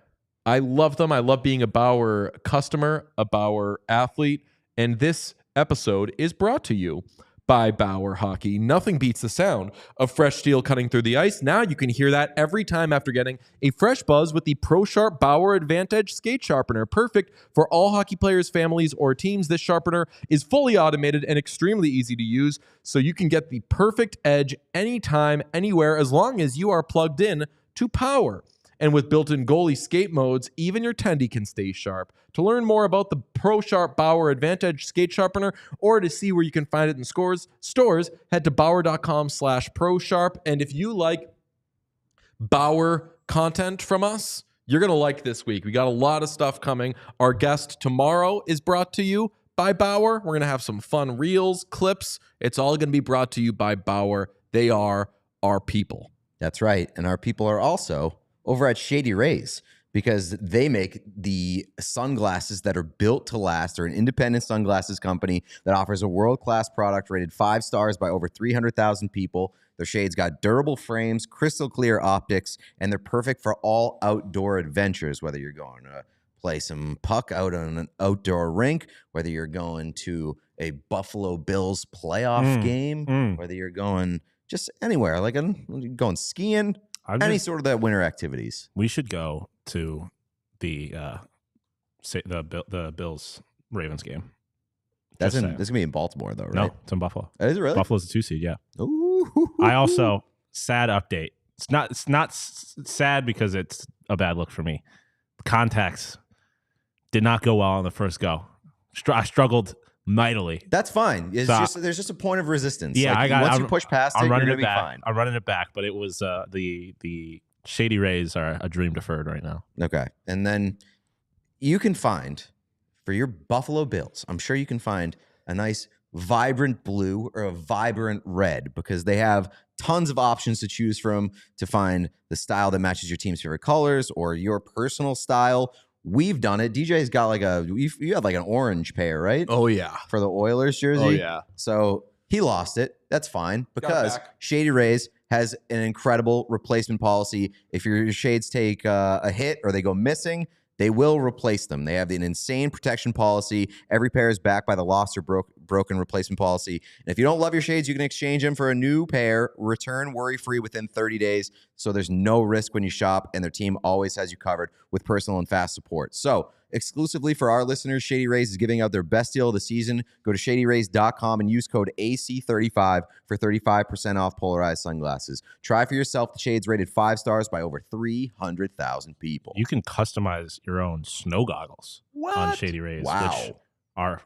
I love them. I love being a Bauer customer, a Bauer athlete, and this episode is brought to you by Bauer Hockey. Nothing beats the sound of fresh steel cutting through the ice. Now you can hear that every time after getting a fresh buzz with the Pro Sharp Bauer Advantage Skate Sharpener. Perfect for all hockey players, families, or teams. This sharpener is fully automated and extremely easy to use, so you can get the perfect edge anytime, anywhere, as long as you are plugged in to power. And with built-in goalie skate modes, even your tendy can stay sharp. To learn more about the Pro Sharp Bauer Advantage Skate Sharpener, or to see where you can find it in stores, head to Bauer.com/ProSharp. And if you like Bauer content from us, you're going to like this week. We got a lot of stuff coming. Our guest tomorrow is brought to you by Bauer. We're going to have some fun reels, clips. It's all going to be brought to you by Bauer. They are our people. That's right. And our people are also over at Shady Rays, because they make the sunglasses that are built to last. They're an independent sunglasses company that offers a world-class product rated 5 stars by over 300,000 people. Their shades got durable frames, crystal clear optics, and they're perfect for all outdoor adventures, whether you're going to play some puck out on an outdoor rink, whether you're going to a Buffalo Bills playoff game, whether you're going just anywhere, like going skiing, any sort of that winter activities. We should go to the Bills Ravens game. That's gonna be in Baltimore though, right? No, it's in Buffalo. Is it really? Buffalo's a 2 seed, yeah. Ooh. I also, sad update. It's not sad because it's a bad look for me. Contacts did not go well on the first go. I struggled mightily. That's fine. There's just a point of resistance. Yeah, like, once you push past it, you're gonna be fine. I'm running it back, but it was the Shady Rays are a dream deferred right now. Okay, and then you can find for your Buffalo Bills, I'm sure you can find a nice vibrant blue or a vibrant red, because they have tons of options to choose from to find the style that matches your team's favorite colors or your personal style. We've done it. DJ's got you have like an orange pair, right? Oh, yeah. For the Oilers jersey. Oh, yeah. So he lost it. That's fine, because Shady Rays has an incredible replacement policy. If your shades take a hit or they go missing, they will replace them. They have an insane protection policy. Every pair is backed by the lost or broken replacement policy. And if you don't love your shades, you can exchange them for a new pair, return worry-free within 30 days. So there's no risk when you shop, and their team always has you covered with personal and fast support. So exclusively for our listeners, Shady Rays is giving out their best deal of the season. Go to shadyrays.com and use code AC35 for 35% off polarized sunglasses. Try for yourself the shades rated 5 stars by over 300,000 people. You can customize your own snow goggles on Shady Rays, which are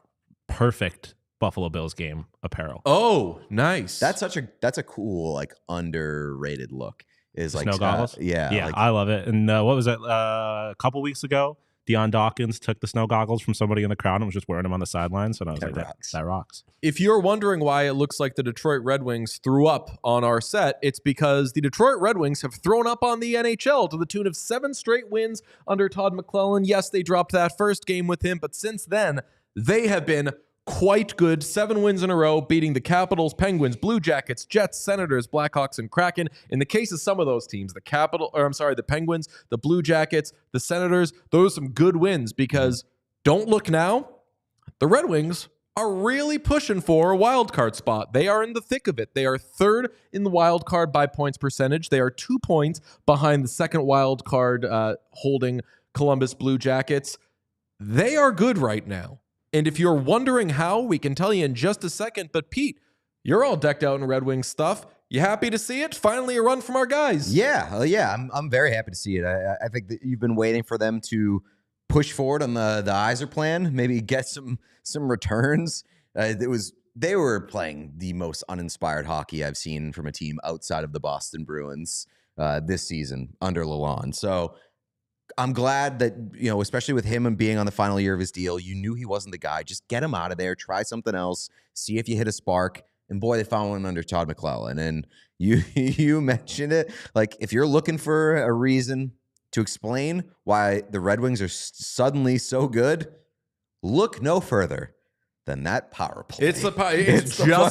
perfect Buffalo Bills game apparel. Oh, nice. That's a cool, like, underrated look. Is like snow goggles? Yeah. Like, I love it. And what was it? A couple weeks ago, Deion Dawkins took the snow goggles from somebody in the crowd and was just wearing them on the sidelines. And I was that rocks. If you're wondering why it looks like the Detroit Red Wings threw up on our set, it's because the Detroit Red Wings have thrown up on the NHL to the tune of 7 straight wins under Todd McLellan. Yes, they dropped that first game with him, but since then, they have been quite good. 7 wins in a row, beating the Capitals, Penguins, Blue Jackets, Jets, Senators, Blackhawks, and Kraken. In the case of some of those teams, the Penguins, the Blue Jackets, the Senators, those are some good wins, because don't look now, the Red Wings are really pushing for a wild card spot. They are in the thick of it. They are 3rd in the wild card by points percentage. They are 2 points behind the second wild card holding Columbus Blue Jackets. They are good right now. And if you're wondering how, we can tell you in just a second. But Pete, you're all decked out in Red Wings stuff. You happy to see it? Finally a run from our guys. Yeah. I'm very happy to see it. I think that you've been waiting for them to push forward on the Yzer plan, maybe get some returns. They were playing the most uninspired hockey I've seen from a team outside of the Boston Bruins this season under Lalonde. So I'm glad that, especially with him and being on the final year of his deal, you knew he wasn't the guy. Just get him out of there, try something else, see if you hit a spark. And boy, they found one under Todd McLellan. And you mentioned it. Like, if you're looking for a reason to explain why the Red Wings are suddenly so good, look no further than that power play. It's just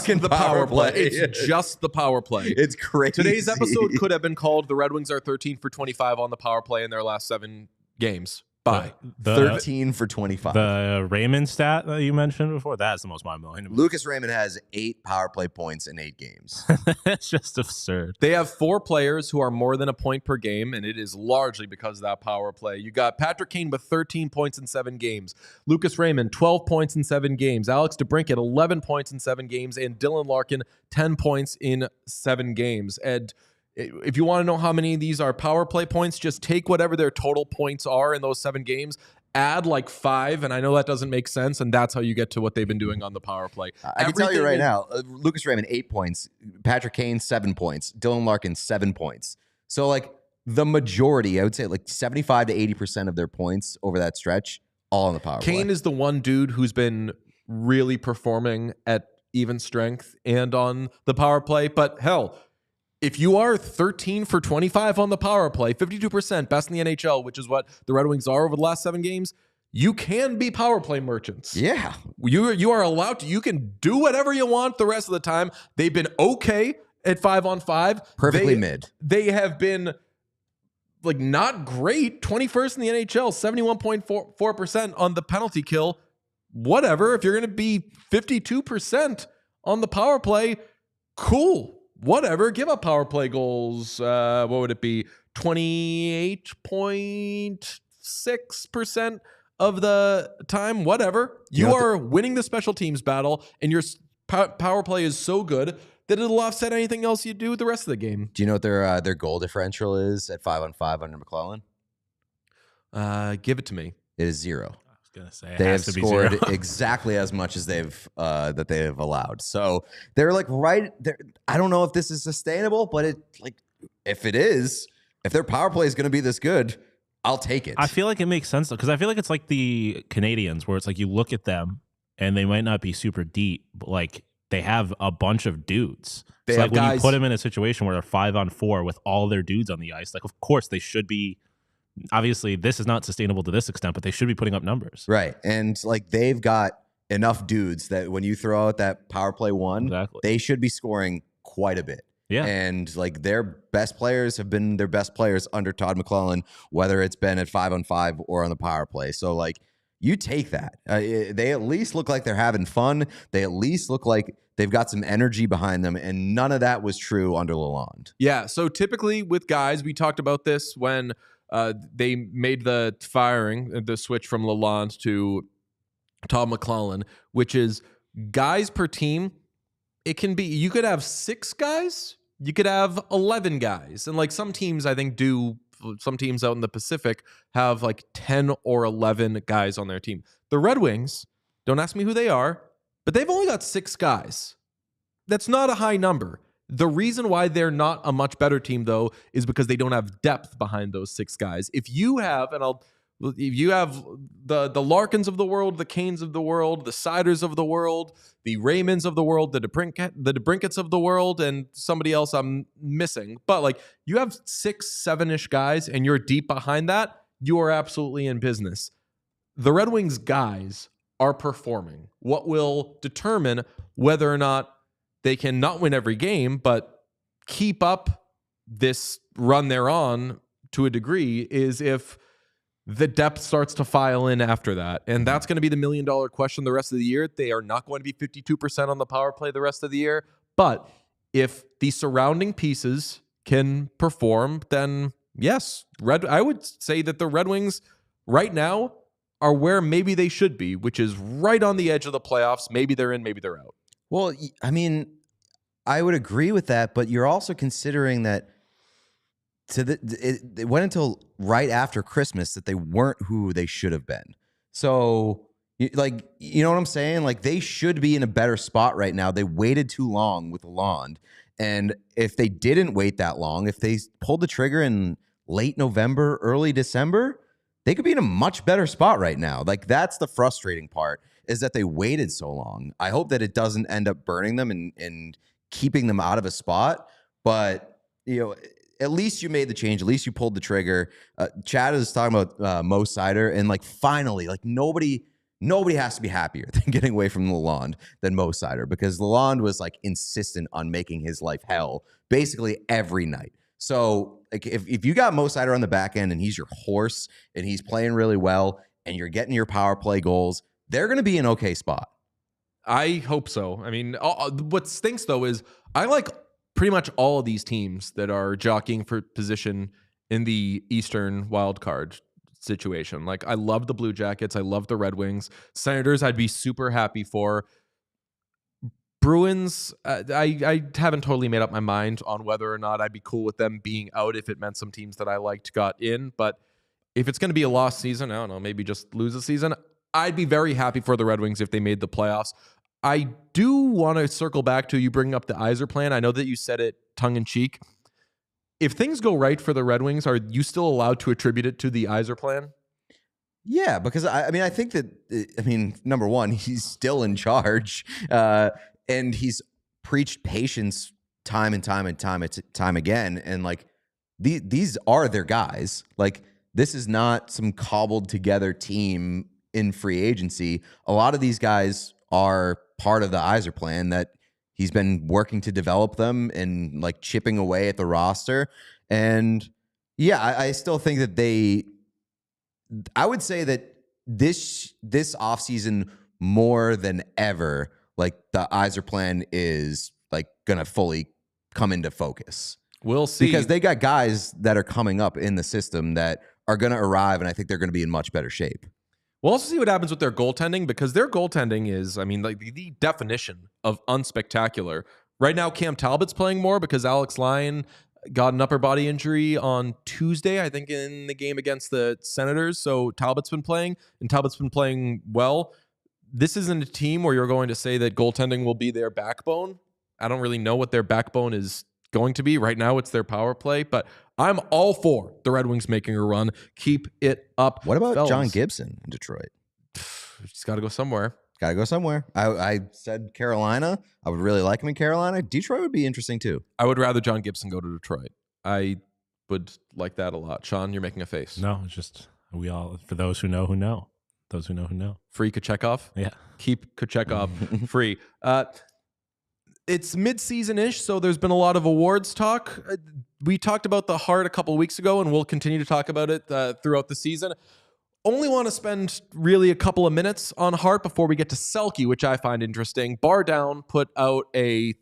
the power play. It's just the power play. It's crazy. Today's episode could have been called "The Red Wings are 13 for 25 on the power play in their last 7 games." Bye. 13 for 25. The Raymond stat that you mentioned before, that's the most mind-blowing. Lucas Raymond has 8 power play points in 8 games. It's just absurd. They have 4 players who are more than a point per game, and it is largely because of that power play. You got Patrick Kane with 13 points in 7 games. Lucas Raymond, 12 points in 7 games. Alex DeBrincat, 11 points in 7 games. And Dylan Larkin, 10 points in 7 games. And if you want to know how many of these are power play points, just take whatever their total points are in those 7 games, add like 5, and I know that doesn't make sense, and that's how you get to what they've been doing on the power play. I can tell you right now, Lucas Raymond, 8 points, Patrick Kane, 7 points, Dylan Larkin, 7 points. So, like, the majority, I would say like 75 to 80% of their points over that stretch, all on the power play. Kane is the one dude who's been really performing at even strength and on the power play, but hell, if you are 13 for 25 on the power play, 52%, best in the NHL, which is what the Red Wings are over the last 7 games, you can be power play merchants. Yeah. You are allowed to. You can do whatever you want the rest of the time. They've been okay at 5-on-5. Perfectly mid. They have been like not great. 21st in the NHL, 71.4% on the penalty kill. Whatever. If you're going to be 52% on the power play, cool. Whatever, give up power play goals. What would it be? 28.6% of the time. Whatever. You are winning the special teams battle, and your power play is so good that it'll offset anything else you do the rest of the game. Do you know what their goal differential is at 5-on-5 under McLellan? Give it to me. It is 0. Gonna say they have scored exactly as much as they have allowed. So they're like right there. I don't know if this is sustainable, but if their power play is going to be this good, I'll take it. I feel like it makes sense though, because I feel like it's like the Canadians, where it's like you look at them and they might not be super deep, but like they have a bunch of dudes. They So have like when guys, you put them in a situation where they're 5-on-4 with all their dudes on the ice, like of course they should be. Obviously, this is not sustainable to this extent, but they should be putting up numbers. Right. And like they've got enough dudes that when you throw out that power play one, Exactly. they should be scoring quite a bit. Yeah. And like their best players have been their best players under Todd McLellan, whether it's been at 5-on-5 or on the power play. So like you take that. They at least look like they're having fun. They at least look like they've got some energy behind them. And none of that was true under Lalonde. Yeah. So typically with guys, we talked about this when they made the switch from Lalonde to Todd McLellan, which is guys per team. It can be, you could have 6 guys, you could have 11 guys. And like some teams, I think some teams out in the Pacific have like 10 or 11 guys on their team. The Red Wings, don't ask me who they are, but they've only got 6 guys. That's not a high number. The reason why they're not a much better team, though, is because they don't have depth behind those 6 guys. If you have, if you have the Larkins of the world, the Canes of the world, the Siders of the world, the Raymonds of the world, the DeBrinkets of the world, and somebody else I'm missing. But like you have 6, 7-ish guys and you're deep behind that, you are absolutely in business. The Red Wings guys are performing. What will determine whether or not they can not win every game, but keep up this run they're on to a degree is if the depth starts to file in after that. And that's going to be the $1 million question the rest of the year. They are not going to be 52% on the power play the rest of the year. But if the surrounding pieces can perform, then yes, I would say that the Red Wings right now are where maybe they should be, which is right on the edge of the playoffs. Maybe they're in, maybe they're out. Well, I mean, I would agree with that, but you're also considering that it went until right after Christmas that they weren't who they should have been. So, you know what I'm saying? Like, they should be in a better spot right now. They waited too long with Lalonde. And if they didn't wait that long, if they pulled the trigger in late November, early December, they could be in a much better spot right now. Like, that's the frustrating part, is that they waited so long. I hope that it doesn't end up burning them and keeping them out of a spot. But, you know, at least you made the change. At least you pulled the trigger. Chad is talking about Mo Seider, and like finally, like nobody has to be happier than getting away from Lalonde than Mo Seider, because Lalonde was like insistent on making his life hell basically every night. So like if you got Mo Seider on the back end and he's your horse and he's playing really well and you're getting your power play goals, they're going to be in okay spot. I hope so. I mean, what stinks though is I like pretty much all of these teams that are jockeying for position in the Eastern wildcard situation. Like, I love the Blue Jackets. I love the Red Wings. Senators, I'd be super happy for. Bruins, I haven't totally made up my mind on whether or not I'd be cool with them being out if it meant some teams that I liked got in. But if it's going to be a lost season, I don't know, maybe just lose a season, I'd be very happy for the Red Wings if they made the playoffs. I do want to circle back to you bringing up the Yzer plan. I know that you said it tongue-in-cheek. If things go right for the Red Wings, are you still allowed to attribute it to the Yzer plan? Yeah, because I think that, number one, he's still in charge, and he's preached patience time and time again. And like these are their guys. Like, this is not some cobbled together team in free agency. A lot of these guys are part of the Yzer plan that he's been working to develop them and like chipping away at the roster. And yeah, I still think that I would say that this offseason more than ever, like the Yzer plan is like going to fully come into focus. We'll see. Because they got guys that are coming up in the system that are going to arrive, and I think they're going to be in much better shape. We'll also see what happens with their goaltending, because their goaltending is, like the definition of unspectacular. Right now, Cam Talbot's playing more because Alex Lyon got an upper body injury on Tuesday, I think, in the game against the Senators. So Talbot's been playing, and Talbot's been playing well. This isn't a team where you're going to say that goaltending will be their backbone. I don't really know what their backbone is going to be. Right now, it's their power play, but I'm all for the Red Wings making a run. Keep it up. What about fellas. John Gibson in Detroit? He's got to go somewhere. Got to go somewhere. I said Carolina. I would really like him in Carolina. Detroit would be interesting too. I would rather John Gibson go to Detroit. I would like that a lot. Sean, you're making a face. No, it's just we all, for those who know who know. Those who know who know. Free Kochekov? Yeah. Keep Kochekov free. It's mid-season-ish, so there's been a lot of awards talk. We talked about the Hart a couple of weeks ago, and we'll continue to talk about it throughout the season. Only want to spend really a couple of minutes on Hart before we get to Selke, which I find interesting. Bar Down put out a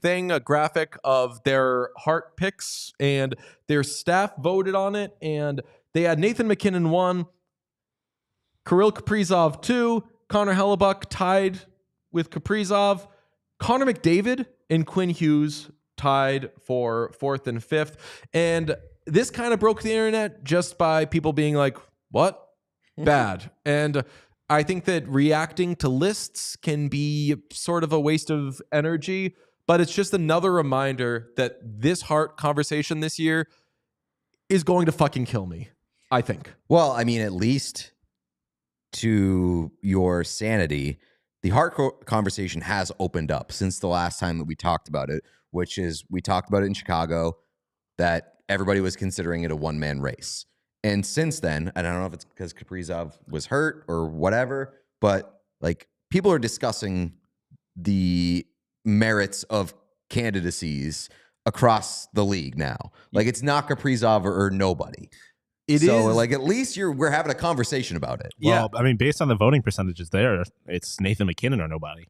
graphic of their Hart picks, and their staff voted on it, and they had Nathan MacKinnon 1, Kirill Kaprizov 2, Connor Hellebuck tied with Kaprizov, Connor McDavid and Quinn Hughes tied for 4th and 5th. And this kind of broke the internet just by people being like, what? Bad. And I think that reacting to lists can be sort of a waste of energy, but it's just another reminder that this Hart conversation this year is going to fucking kill me, I think. Well, I mean, at least to your sanity, the Hart conversation has opened up since the last time that we talked about it, which is we talked about it in Chicago, that everybody was considering it a one-man race. And since then, I don't know if it's because Kaprizov was hurt or whatever, but like people are discussing the merits of candidacies across the league now. Like it's not Kaprizov or nobody. So like at least we're having a conversation about it. Well, I mean, based on the voting percentages there, it's Nathan MacKinnon or nobody.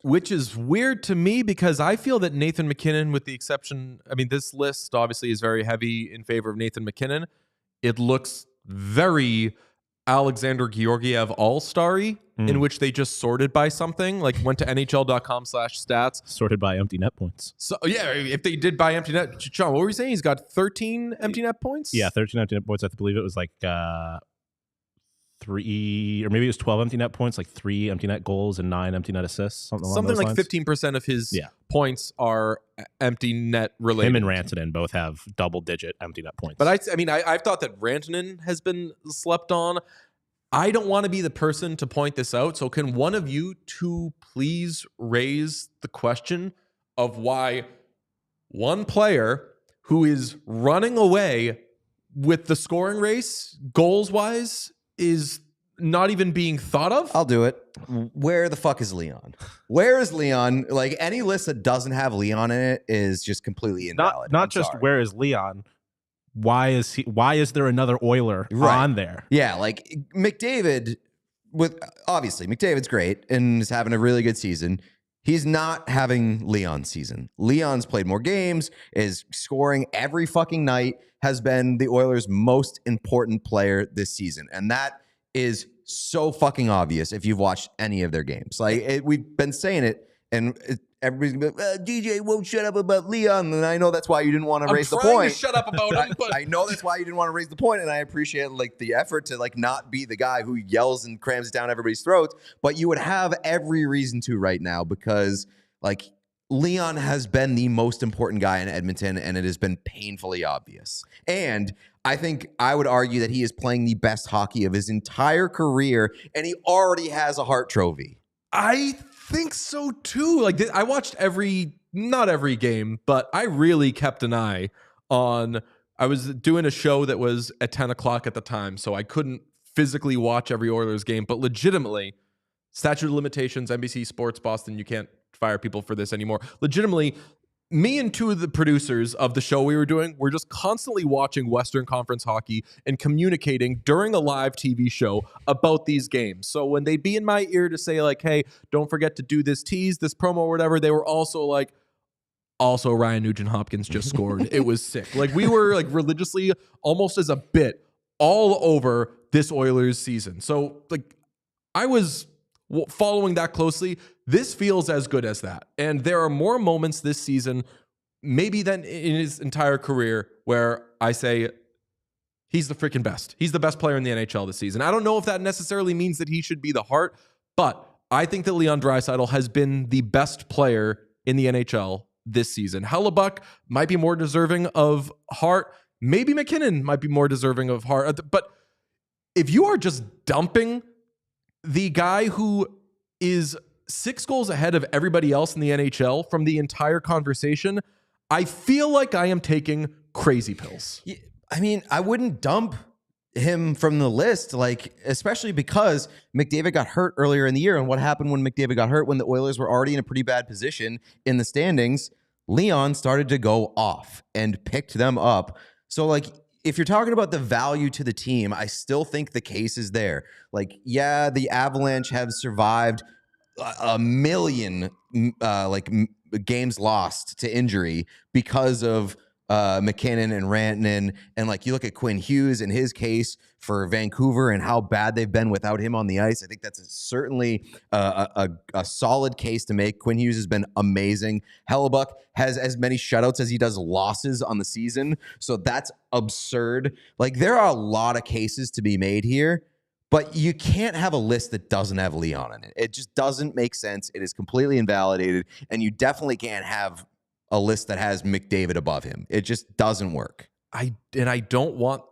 Which is weird to me because I feel that Nathan MacKinnon, with the exception, I mean, this list obviously is very heavy in favor of Nathan MacKinnon. It looks very Alexander Georgiev all-starry, in which they just sorted by something, like went to NHL.com/stats. Sorted by empty net points. So yeah, if they did by empty net, Sean, what were you saying? He's got 13 empty net points? Yeah, 13 empty net points. I believe it was like 3, or maybe it was 12 empty net points, like 3 empty net goals and 9 empty net assists. Something like lines. 15% of his points are empty net related. Him and Rantanen both have double-digit empty net points. But I mean, I've thought that Rantanen has been slept on. I don't want to be the person to point this out. So can one of you two please raise the question of why one player who is running away with the scoring race, goals-wise, is not even being thought of? I'll do it. Where the fuck is Leon? Where is Leon? Like any list that doesn't have Leon in it is just completely invalid. Not just sorry. Where is Leon? Why is there another Oiler on there? Yeah, like McDavid, obviously McDavid's great and is having a really good season. He's not having Leon's season. Leon's played more games, is scoring every fucking night, has been the Oilers' most important player this season. And that is so fucking obvious if you've watched any of their games. Like we've been saying it, and everybody's gonna be like, DJ won't shut up about Leon, and I know that's why you didn't want to raise the point. I'm trying to shut up about him, but I know that's why you didn't want to raise the point, and I appreciate like the effort to like not be the guy who yells and crams it down everybody's throats. But you would have every reason to right now because like Leon has been the most important guy in Edmonton, and it has been painfully obvious. And I think I would argue that he is playing the best hockey of his entire career, and he already has a Hart Trophy. I think so too. Like I watched not every game, but I really kept an eye on. I was doing a show that was at 10 o'clock at the time, so I couldn't physically watch every Oilers game, but legitimately, statute of limitations, NBC Sports Boston, you can't fire people for this anymore. Legitimately, me and two of the producers of the show we were doing were just constantly watching Western Conference hockey and communicating during a live TV show about these games. So when they'd be in my ear to say like, hey, don't forget to do this tease, this promo or whatever, they were also like, also Ryan Nugent-Hopkins just scored. It was sick. Like we were like religiously, almost as a bit, all over this Oilers season. So like I was following that closely. This feels as good as that. And there are more moments this season, maybe than in his entire career, where I say, he's the freaking best. He's the best player in the NHL this season. I don't know if that necessarily means that he should be the Hart, but I think that Leon Draisaitl has been the best player in the NHL this season. Hellebuck might be more deserving of Hart. Maybe McKinnon might be more deserving of Hart. But if you are just dumping the guy who is 6 goals ahead of everybody else in the NHL from the entire conversation, I feel like I am taking crazy pills. I mean, I wouldn't dump him from the list, like, especially because McDavid got hurt earlier in the year. And what happened when McDavid got hurt, when the Oilers were already in a pretty bad position in the standings? Leon started to go off and picked them up. So, like, if you're talking about the value to the team, I still think the case is there. Like, yeah, the Avalanche have survived a million games lost to injury because of McKinnon and Rantanen, and like you look at Quinn Hughes and his case for Vancouver and how bad they've been without him on the ice. I think that's certainly a solid case to make. Quinn Hughes has been amazing. Hellebuck has as many shutouts as he does losses on the season, so that's absurd. Like, there are a lot of cases to be made here, but you can't have a list that doesn't have Leon in it. It just doesn't make sense. It is completely invalidated, and you definitely can't have a list that has McDavid above him. It just doesn't work. I don't want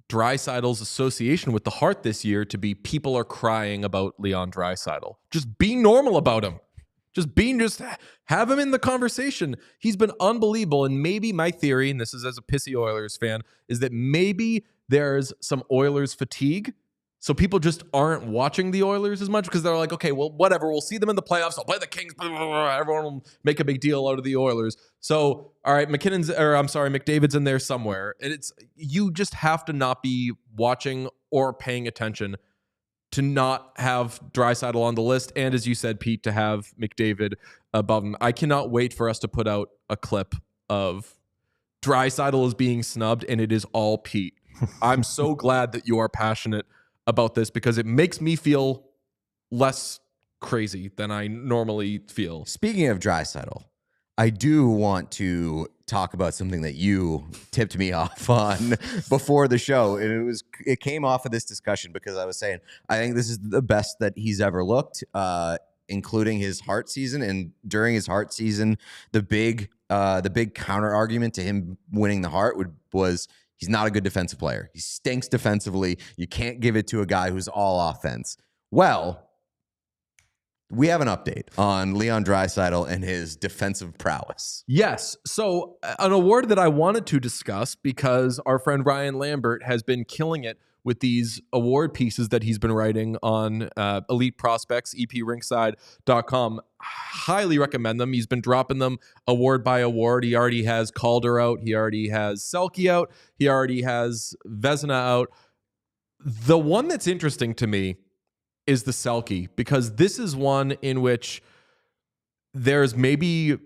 Draisaitl's association with the Hart this year to be people are crying about Leon Draisaitl. Just be normal about him. Just have him in the conversation. He's been unbelievable. And maybe my theory, and this is as a pissy Oilers fan, is that maybe there's some Oilers fatigue. So people just aren't watching the Oilers as much because they're like, okay, well, whatever. We'll see them in the playoffs. I'll play the Kings. Everyone will make a big deal out of the Oilers. So, all right, McDavid's in there somewhere. And you just have to not be watching or paying attention to not have Draisaitl on the list. And as you said, Pete, to have McDavid above him. I cannot wait for us to put out a clip of Draisaitl is being snubbed, and it is all Pete. I'm so glad that you are passionate about this because it makes me feel less crazy than I normally feel. Speaking of Draisaitl, I do want to talk about something that you tipped me off on before the show. And it came off of this discussion because I was saying, I think this is the best that he's ever looked, including his Hart season. And during his Hart season, the big counter argument to him winning the Hart was he's not a good defensive player. He stinks defensively. You can't give it to a guy who's all offense. Well, we have an update on Leon Draisaitl and his defensive prowess. Yes. So an award that I wanted to discuss because our friend Ryan Lambert has been killing it with these award pieces that he's been writing on Elite Prospects, eprinkside.com. Highly recommend them. He's been dropping them award by award. He already has Calder out. He already has Selke out. He already has Vezina out. The one that's interesting to me is the Selke, because this is one in which there's maybe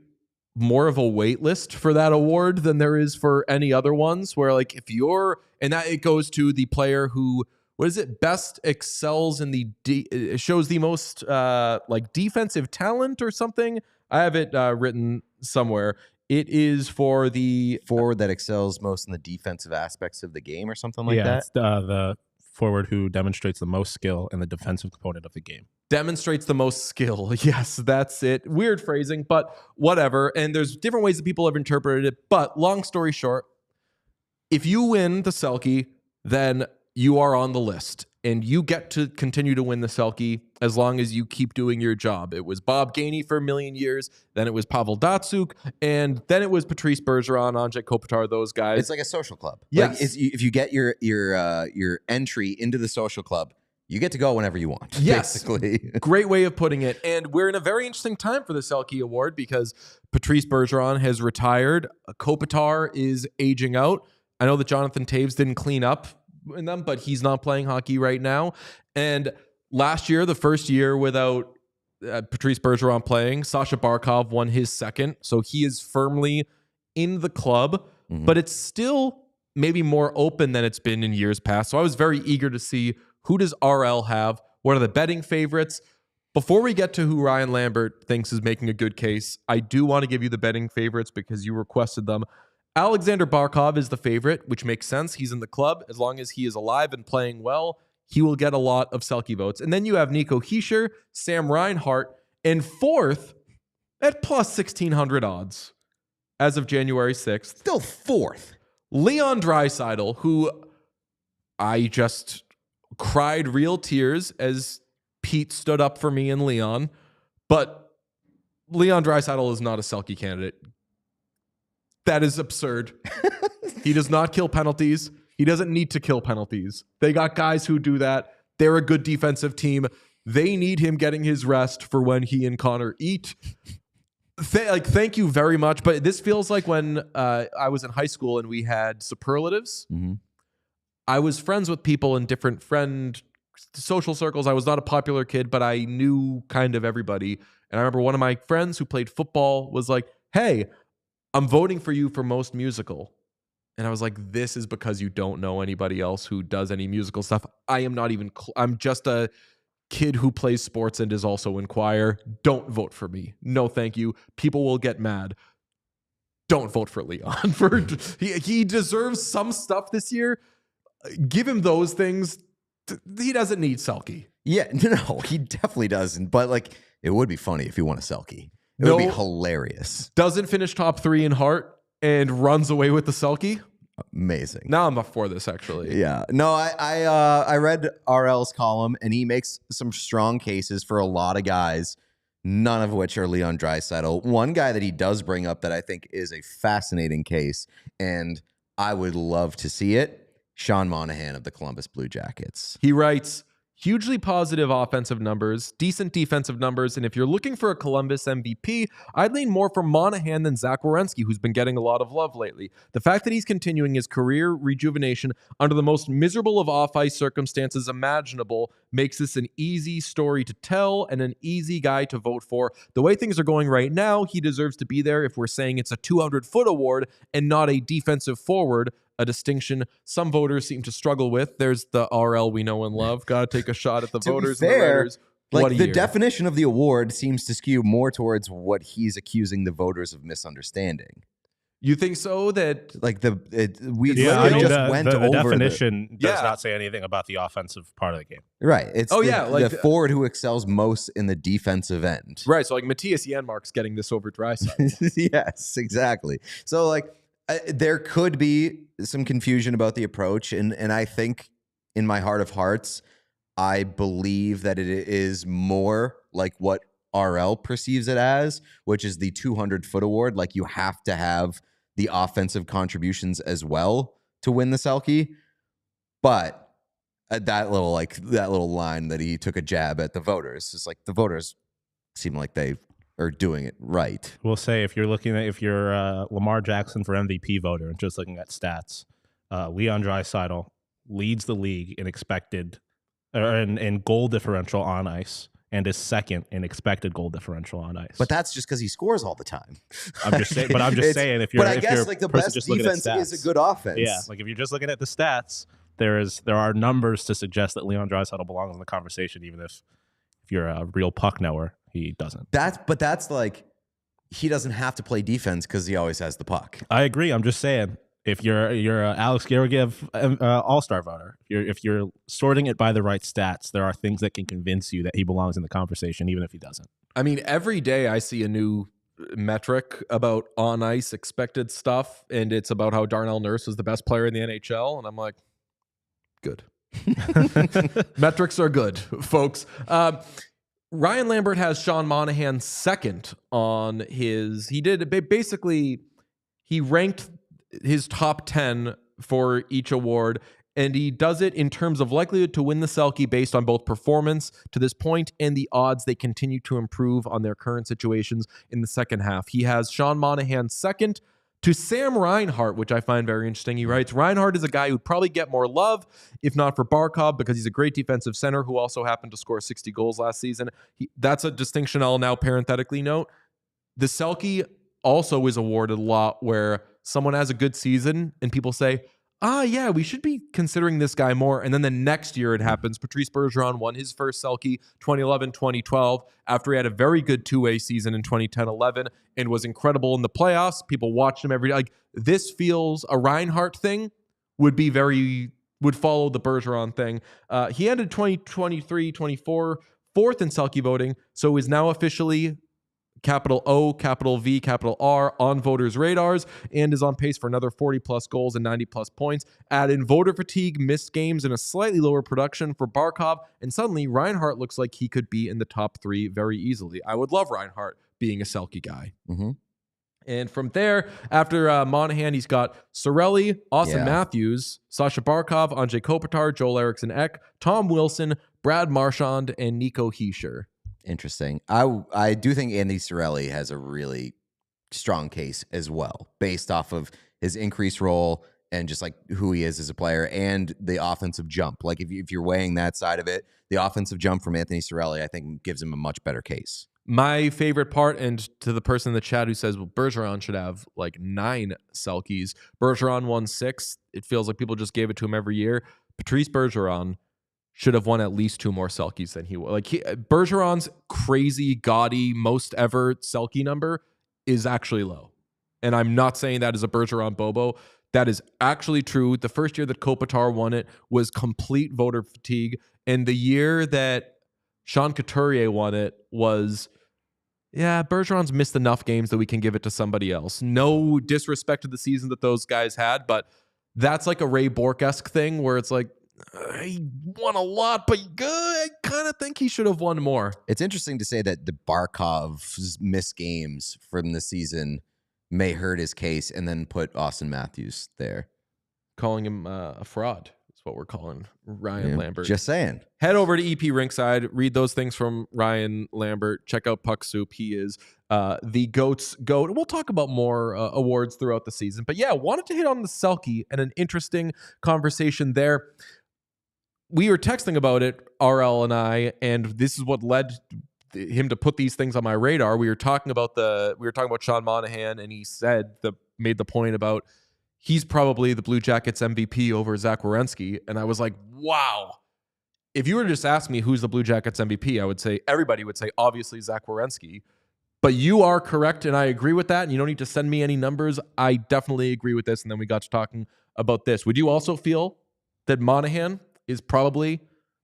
more of a wait list for that award than there is for any other ones, where like if you're, and that it goes to the player who, what is it, best excels in the shows the most like defensive talent or something. I have it written somewhere. It is for the forward that excels most in the defensive aspects of the game or something like that. Yeah, it's the forward who demonstrates the most skill in the defensive component of the game. Demonstrates the most skill. Yes, that's it. Weird phrasing, but whatever. And there's different ways that people have interpreted it. But long story short, if you win the Selke, then you are on the list. And you get to continue to win the Selke as long as you keep doing your job. It was Bob Gainey for a million years. Then it was Pavel Datsyuk. And then it was Patrice Bergeron, Andrei Kopitar, those guys. It's like a social club. Yes. Like if you get your entry into the social club, you get to go whenever you want. Yes. Basically. Great way of putting it. And we're in a very interesting time for the Selke Award because Patrice Bergeron has retired. Kopitar is aging out. I know that Jonathan Toews didn't clean up in them, but he's not playing hockey right now. And last year, the first year without Patrice Bergeron playing, Sasha Barkov won his second. So he is firmly in the club, but it's still maybe more open than it's been in years past. So I was very eager to see, who does RL have? What are the betting favorites? Before we get to who Ryan Lambert thinks is making a good case, I do want to give you the betting favorites because you requested them. Alexander Barkov is the favorite, which makes sense. He's in the club. As long as he is alive and playing well, he will get a lot of Selke votes. And then you have Nico Hischier, Sam Reinhart, and fourth at plus 1,600 odds as of January 6th. Still fourth. Leon Draisaitl, who I just cried real tears as Pete stood up for me and Leon, but Leon Draisaitl is not a Selke candidate. That is absurd. He does not kill penalties. He doesn't need to kill penalties. They got guys who do that. They're a good defensive team. They need him getting his rest for when he and Connor eat. Thank you very much. But this feels like when I was in high school and we had superlatives. Mm-hmm. I was friends with people in different social circles. I was not a popular kid, but I knew kind of everybody. And I remember one of my friends who played football was like, hey, I'm voting for you for most musical. And I was like, this is because you don't know anybody else who does any musical stuff. I am not even, I'm just a kid who plays sports and is also in choir. Don't vote for me. No, thank you. People will get mad. Don't vote for Leon. He deserves some stuff this year. Give him those things. He doesn't need Selke. Yeah, no, he definitely doesn't. But like, it would be funny if he won a Selke. It would be hilarious. Doesn't finish top 3 in Hart and runs away with the Selke. Amazing. Now I'm up for this, actually. Yeah. No, I read RL's column, and he makes some strong cases for a lot of guys, none of which are Leon Draisaitl. One guy that he does bring up that I think is a fascinating case, and I would love to see it, Sean Monahan of the Columbus Blue Jackets. He writes, hugely positive offensive numbers, decent defensive numbers, and if you're looking for a Columbus MVP, I'd lean more for Monahan than Zach Werenski, who's been getting a lot of love lately. The fact that he's continuing his career rejuvenation under the most miserable of off-ice circumstances imaginable makes this an easy story to tell and an easy guy to vote for. The way things are going right now, he deserves to be there if we're saying it's a 200-foot award and not a defensive forward, a distinction some voters seem to struggle with. There's the RL we know and love. Got to take a shot at the voters and the writers. Like the definition of the award seems to skew more towards what he's accusing the voters of misunderstanding. You think so? That like the definition does not say anything about the offensive part of the game. Right. It's the forward who excels most in the defensive end. Right. So like Matthias Janmark's getting this over Draisaitl. Yes, exactly. So like there could be some confusion about the approach, and I think in my heart of hearts, I believe that it is more like what RL perceives it as, which is the 200-foot award. Like you have to have the offensive contributions as well to win the Selke. But that little line that he took a jab at the voters, it's like the voters seem like they are doing it right. We'll say if you're Lamar Jackson for MVP voter and just looking at stats, Leon Draisaitl leads the league in expected in goal differential on ice and is second in expected goal differential on ice. But that's just because he scores all the time. I'm just saying. But I'm just saying if you're. But I guess like the best defense is a good offense. Yeah, like if you're just looking at the stats, there are numbers to suggest that Leon Draisaitl belongs in the conversation, even if you're a real puck knower. He doesn't. That's like he doesn't have to play defense because he always has the puck. I agree. I'm just saying if you're a Alex Georgiev All-Star voter, if you're sorting it by the right stats, there are things that can convince you that he belongs in the conversation, even if he doesn't. I mean, every day I see a new metric about on ice expected stuff, and it's about how Darnell Nurse is the best player in the NHL, and I'm like, good. Metrics are good, folks. Ryan Lambert has Sean Monahan second on his. He ranked his top 10 for each award, and he does it in terms of likelihood to win the Selke based on both performance to this point and the odds they continue to improve on their current situations in the second half. He has Sean Monahan second to Sam Reinhart, which I find very interesting. He writes, Reinhart is a guy who'd probably get more love if not for Barkov because he's a great defensive center who also happened to score 60 goals last season. That's a distinction I'll now parenthetically note. The Selke also is awarded a lot where someone has a good season and people say, yeah, we should be considering this guy more. And then the next year it happens. Patrice Bergeron won his first Selke 2011-2012 after he had a very good two-way season in 2010-11 and was incredible in the playoffs. People watched him every day. Like this feels a Reinhart thing would follow the Bergeron thing. He ended 2023-24 fourth in Selke voting, so is now officially capital O, capital V, capital R on voters' radars and is on pace for another 40-plus goals and 90-plus points. Add in voter fatigue, missed games, and a slightly lower production for Barkov, and suddenly Reinhart looks like he could be in the top 3 very easily. I would love Reinhart being a Selke guy. Mm-hmm. And from there, after Monahan, he's got Cirelli, Austin Matthews, Sasha Barkov, Anze Kopitar, Joel Eriksson Ek, Tom Wilson, Brad Marchand, and Nico Hischier. Interesting. I do think Andy Cirelli has a really strong case as well, based off of his increased role and just like who he is as a player and the offensive jump. Like if you're weighing that side of it, the offensive jump from Anthony Cirelli, I think gives him a much better case. My favorite part, and to the person in the chat who says, well, Bergeron should have like 9 Selkies. Bergeron won 6. It feels like people just gave it to him every year. Patrice Bergeron should have won at least 2 more Selkies than he will. Like Bergeron's crazy, gaudy, most ever Selke number is actually low. And I'm not saying that as a Bergeron Bobo. That is actually true. The first year that Kopitar won it was complete voter fatigue. And the year that Sean Couturier won it was, Bergeron's missed enough games that we can give it to somebody else. No disrespect to the season that those guys had, but that's like a Ray Bourque-esque thing where it's like, he won a lot, but I kind of think he should have won more. It's interesting to say that the Barkov's missed games from the season may hurt his case, and then put Austin Matthews there. Calling him a fraud is what we're calling Ryan Lambert. Just saying. Head over to EP Rinkside, read those things from Ryan Lambert. Check out Puck Soup. He is the GOAT's GOAT. We'll talk about more awards throughout the season. But wanted to hit on the Selke and an interesting conversation there. We were texting about it, RL and I, and this is what led him to put these things on my radar. We were talking about Sean Monahan, and he made the point about he's probably the Blue Jackets MVP over Zach Werenski. And I was like, wow. If you were to just ask me who's the Blue Jackets MVP, I would say everybody would say obviously Zach Werenski. But you are correct, and I agree with that. And you don't need to send me any numbers. I definitely agree with this. And then we got to talking about this. Would you also feel that Monahan is probably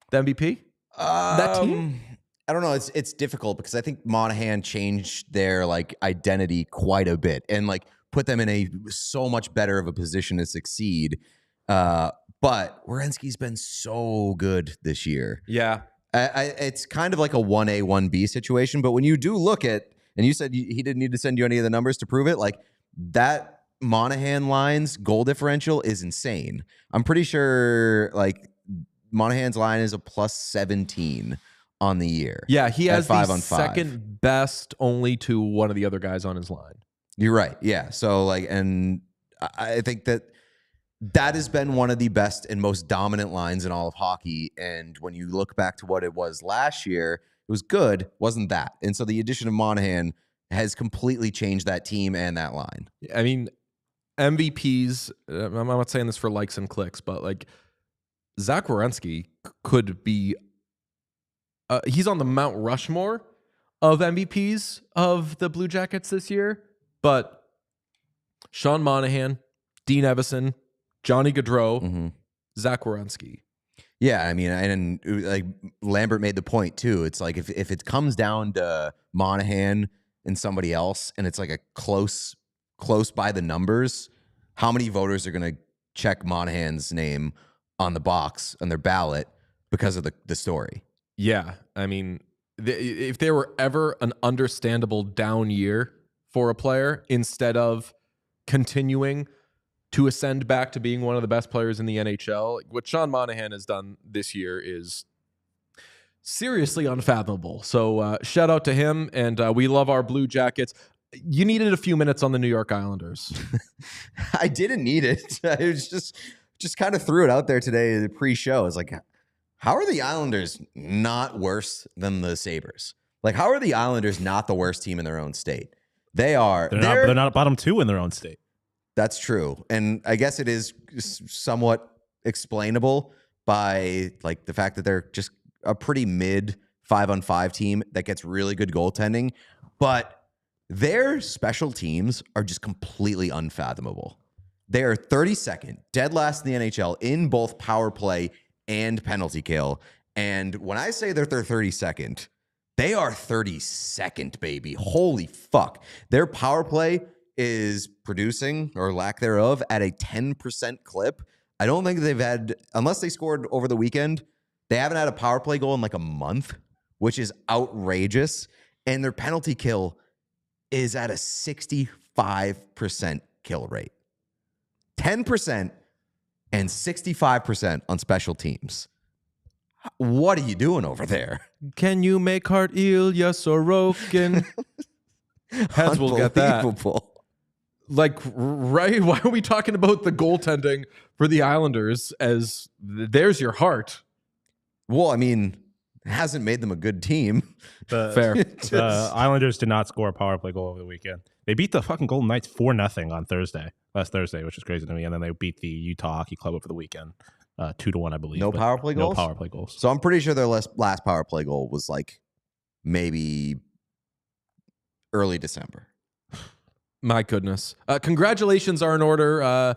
the MVP? That team? I don't know. It's difficult because I think Monahan changed their identity quite a bit and put them in a so much better of a position to succeed. But Werenski's been so good this year. Yeah. It's kind of like a 1A, 1B situation. But when you do look at, and you said he didn't need to send you any of the numbers to prove it, that Monahan line's goal differential is insane. I'm pretty sure Monahan's line is a plus 17 on the year. Yeah, he has the 5-on-5. second best only to one of the other guys on his line. You're right. Yeah. So and I think that has been one of the best and most dominant lines in all of hockey. And when you look back to what it was last year, it was good, wasn't that? And so the addition of Monahan has completely changed that team and that line. I mean, MVPs, I'm not saying this for likes and clicks, but Zach Werenski could be, he's on the Mount Rushmore of MVPs of the Blue Jackets this year, but Sean Monahan, Dean Evison, Johnny Gaudreau, Zach Werenski. Yeah, I mean, and Lambert made the point too. It's if it comes down to Monahan and somebody else, and it's a close by the numbers, how many voters are going to check Monahan's name on the box on their ballot because of the story? Yeah, I mean, if there were ever an understandable down year for a player, instead of continuing to ascend back to being one of the best players in the NHL, what Sean Monahan has done this year is seriously unfathomable. So shout out to him, and we love our Blue Jackets. You needed a few minutes on the New York Islanders. I didn't need it. I was just kind of threw it out there today in the pre-show. It's how are the Islanders not worse than the Sabres? How are the Islanders not the worst team in their own state? They are. They're not bottom 2 in their own state. That's true. And I guess it is somewhat explainable by the fact that they're just a pretty mid 5-on-5 team that gets really good goaltending, but their special teams are just completely unfathomable. They are 32nd, dead last in the NHL in both power play and penalty kill. And when I say that they're 32nd, They are 32nd, baby. Holy fuck. Their power play is producing, or lack thereof, at a 10% clip. I don't think they've had, unless they scored over the weekend, they haven't had a power play goal in like a month, which is outrageous. And their penalty kill is at a 65% kill rate. 10% and 65% on special teams. What are you doing over there? Can you make Hart Ilya Sorokin? Heads will get that. Like, right? Why are we talking about the goaltending for the Islanders as there's your heart? Well, I mean, it hasn't made them a good team. Fair. The Islanders did not score a power play goal over the weekend. They beat the fucking Golden Knights 4-0 on last Thursday, which is crazy to me. And then they beat the Utah Hockey Club over the weekend, 2-1, I believe. No power play goals? No power play goals. So I'm pretty sure their last power play goal was like maybe early December. My goodness. Congratulations are in order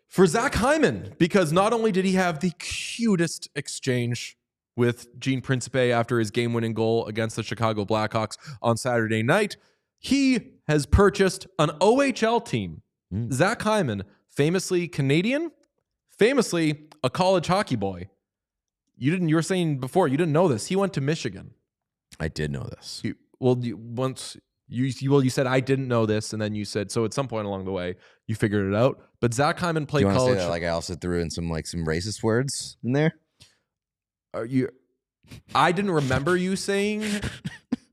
for Zach Hyman, because not only did he have the cutest exchange with Gene Principe after his game-winning goal against the Chicago Blackhawks on Saturday night, he has purchased an OHL team. Zach Hyman, famously Canadian, famously a college hockey boy. You were saying before, you didn't know this. He went to Michigan. I did know this. You said I didn't know this, and then you said so. At some point along the way, you figured it out. But Zach Hyman played college. Say that, like I also threw in some racist words in there. I didn't remember you saying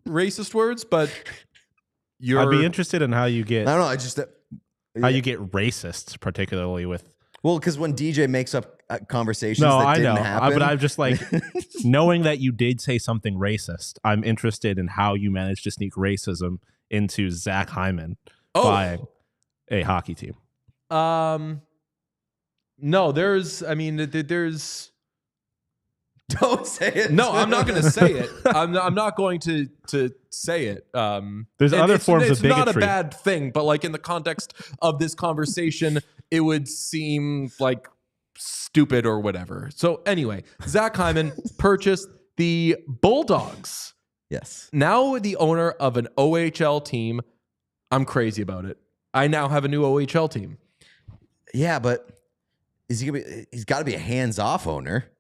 racist words, but I'd be interested in how you get. I don't know. I just how you get racist, particularly with. Well, because when DJ makes up conversations that didn't happen. But I'm just like, knowing that you did say something racist, I'm interested in how you managed to sneak racism into Zach Hyman buying a hockey team. No, there's. Don't say it. No, I'm not going to say it. I'm not going to say it. There's other forms of bigotry. It's not a bad thing, but like in the context of this conversation, it would seem like stupid or whatever. So anyway, Zach Hyman purchased the Bulldogs. Yes. Now the owner of an OHL team. I'm crazy about it. I now have a new OHL team. Yeah, but he's got to be a hands-off owner.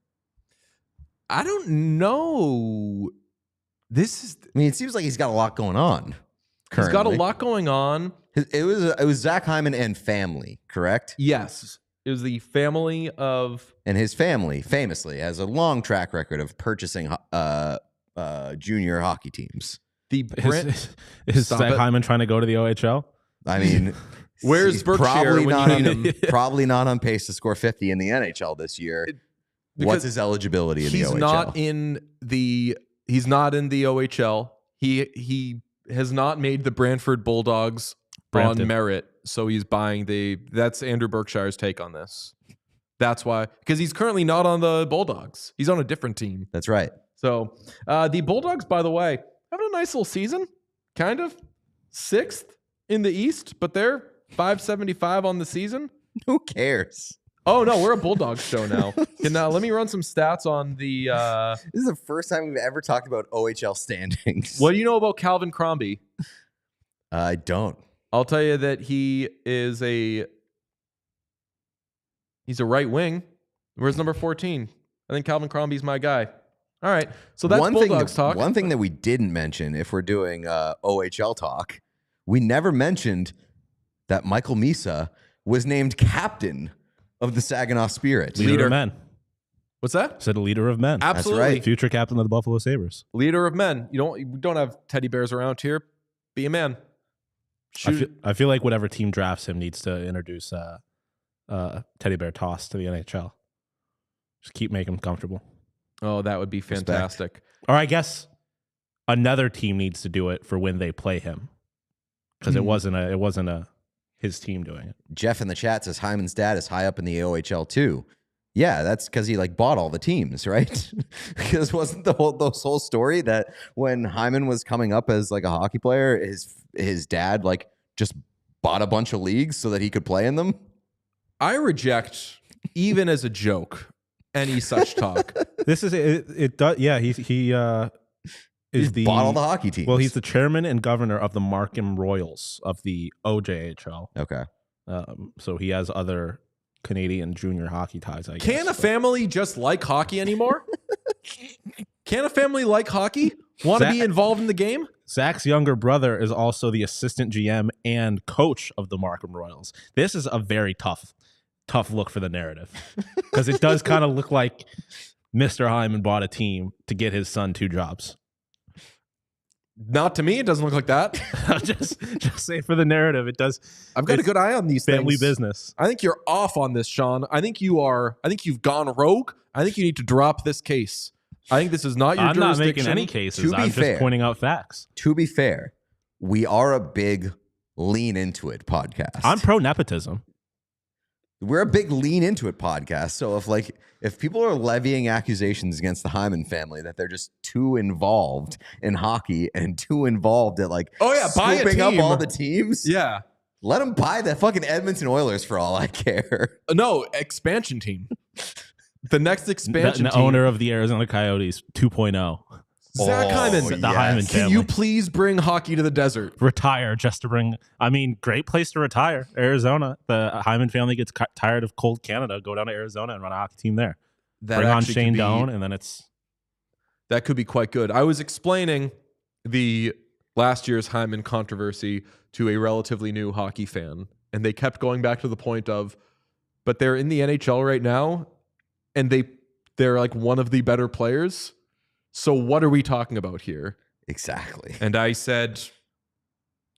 I don't know. It seems like he's got a lot going on. Currently. He's got a lot going on. It was Zach Hyman and family, correct? Yes. It was the family of... And his family, famously, has a long track record of purchasing junior hockey teams. Is Zach Hyman trying to go to the OHL? I mean... Where's Berkshire when you need him? Probably not on pace to score 50 in the NHL this year. What's his eligibility in the OHL? He's not in the OHL. He has not made the Brantford Bulldogs on merit, so he's buying that's Andrew Berkshire's take on this. That's why, because he's currently not on the Bulldogs. He's on a different team. That's right. So the Bulldogs, by the way, having a nice little season. Kind of 6th in the East, but they're 575 on the season. Who cares? Oh, no, we're a Bulldogs show now. Let me run some stats on the... This is the first time we've ever talked about OHL standings. What do you know about Calvin Crombie? I don't. I'll tell you that he's a right wing. Where's number 14? I think Calvin Crombie's my guy. All right, so that's Bulldogs talk. One thing that we didn't mention, if we're doing OHL talk, we never mentioned that Michael Misa was named captain of the Saginaw Spirit. Leader of men. What's that? Said a leader of men. Absolutely. That's right. Future captain of the Buffalo Sabres. Leader of men. We don't have teddy bears around here. Be a man. I feel like whatever team drafts him needs to introduce teddy bear toss to the NHL. Just keep making him comfortable. Oh, that would be fantastic. Respect. Or I guess another team needs to do it for when they play him, because it wasn't his team doing it. Jeff in the chat says Hyman's dad is high up in the OHL too. Yeah, that's because he bought all the teams, right? Because wasn't this whole story that when Hyman was coming up as a hockey player, his dad just bought a bunch of leagues so that he could play in them? I reject, even as a joke, any such talk. This is it. Does, yeah. is the bought all the hockey teams. Well, he's the chairman and governor of the Markham Royals of the OJHL. Okay. So he has other Canadian junior hockey ties, I guess. Can a family just like hockey anymore? Can a family like hockey? Want to be involved in the game? Zach's younger brother is also the assistant GM and coach of the Markham Royals. This is a very tough look for the narrative because it does kind of look like Mr. Hyman bought a team to get his son 2 jobs. Not to me. It doesn't look like that. just say for the narrative, it does. I've got a good eye on these family things. business. I think you're off on this, Sean. I think you've gone rogue. I think you need to drop this case. I think this is not your jurisdiction. I'm not making any cases. I'm just pointing out facts. To be fair, we are a big lean into it podcast. I'm pro nepotism. We're a big lean into it podcast. So if people are levying accusations against the Hyman family that they're just too involved in hockey and too involved at buy a scooping up team. all the teams, Yeah. let them buy the fucking Edmonton Oilers for all I care. No, expansion team. The next expansion The team. owner of the Arizona Coyotes 2.0. Zach Hyman. The Hyman Can family. you please bring hockey to the desert? Retire just to bring. I mean, great place to retire. Arizona. The Hyman family gets tired of cold Canada. Go down to Arizona and run a hockey team there. Bring on Shane Doan, and then that could be quite good. I was explaining the last year's Hyman controversy to a relatively new hockey fan, and they kept going back to the point of, but they're in the NHL right now, and they're like one of the better players. So what are we talking about here? Exactly. And I said,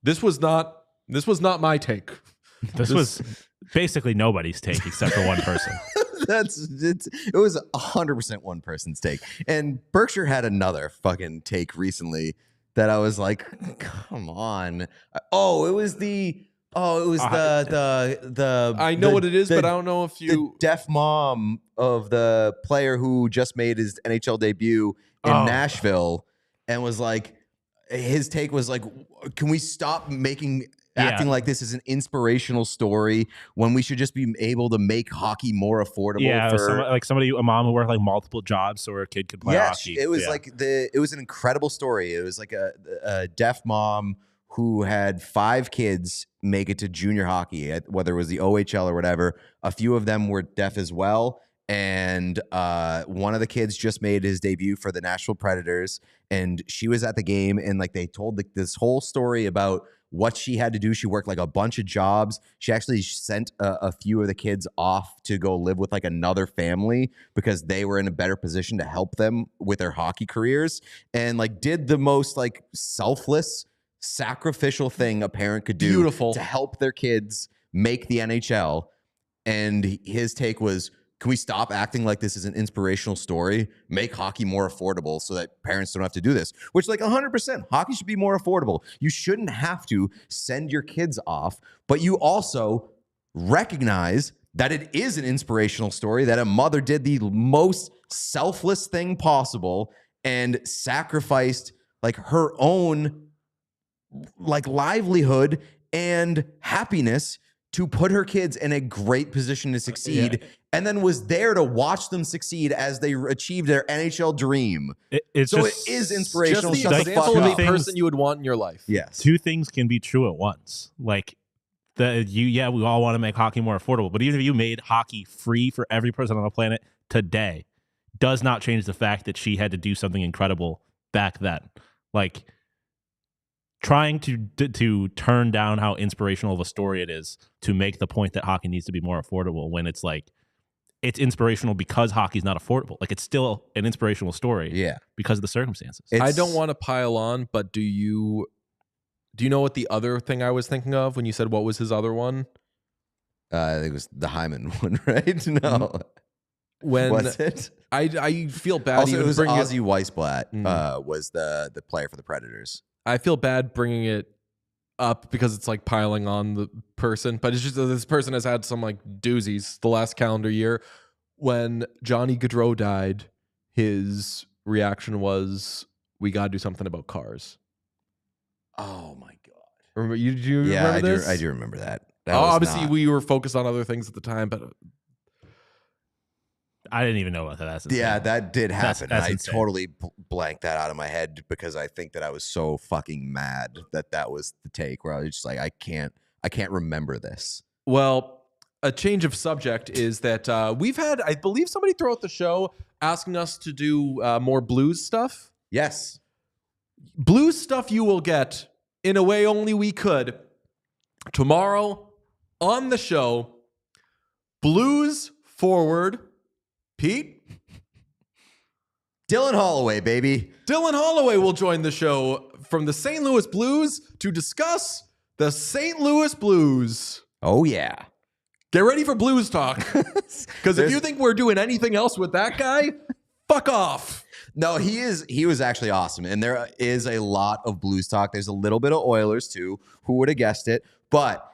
this was not my take. This was basically nobody's take except for one person. It was 100% one person's take. And Berkshire had another fucking take recently that I was like, come on. It was the I know what it is, but I don't know if the you deaf mom of the player who just made his NHL debut in Nashville, and was like, his take was like, can we stop acting like this is an inspirational story when we should just be able to make hockey more affordable? Yeah, a mom who worked like multiple jobs so her kid could play hockey. It was it was an incredible story. It was like a deaf mom who had 5 kids make it to junior hockey, whether it was the OHL or whatever. A few of them were deaf as well. And one of the kids just made his debut for the Nashville Predators, and she was at the game, and they told this whole story about what she had to do. She worked a bunch of jobs. She actually sent a few of the kids off to go live with another family because they were in a better position to help them with their hockey careers, and did the most selfless, sacrificial thing a parent could do to help their kids make the NHL. And his take was, can we stop acting like this is an inspirational story? Make hockey more affordable so that parents don't have to do this. Which, 100%, hockey should be more affordable. You shouldn't have to send your kids off, but you also recognize that it is an inspirational story, that a mother did the most selfless thing possible and sacrificed her own livelihood and happiness to put her kids in a great position to succeed, and then was there to watch them succeed as they achieved their NHL dream. It is inspirational. Just the example of a person you would want in your life. Yes. 2 things can be true at once. We all want to make hockey more affordable, but even if you made hockey free for every person on the planet today, does not change the fact that she had to do something incredible back then. Trying to turn down how inspirational of a story it is to make the point that hockey needs to be more affordable, when it's it's inspirational because hockey's not affordable. It's still an inspirational story, because of the circumstances. I don't want to pile on, but do you know what the other thing I was thinking of when you said what was his other one? I think it was the Hyman one, right? No. When was it? I feel bad. Also, it was Ozzy Weisblatt was the player for the Predators. I feel bad bringing it up because it's piling on the person, but it's just that this person has had some doozies the last calendar year. When Johnny Gaudreau died, his reaction was, "We got to do something about cars." Oh my god! Remember you? Do you remember this? I do remember that. Obviously, we were focused on other things at the time, but I didn't even know about that. That's insane. Yeah, that did happen. That's I insane. totally blanked that out of my head because I think that I was so fucking mad that was the take where I was just like, I can't remember this. Well, a change of subject is that we've had, I believe, somebody throughout the show asking us to do more Blues stuff. Yes. Blues stuff you will get in a way only we could tomorrow on the show. Blues forward, Pete? Dylan Holloway, baby. Dylan Holloway will join the show from the St. Louis Blues to discuss the St. Louis Blues. Oh, yeah. Get ready for Blues talk. Because if you think we're doing anything else with that guy, fuck off. No, he was actually awesome. And there is a lot of Blues talk. There's a little bit of Oilers too. Who would have guessed it? But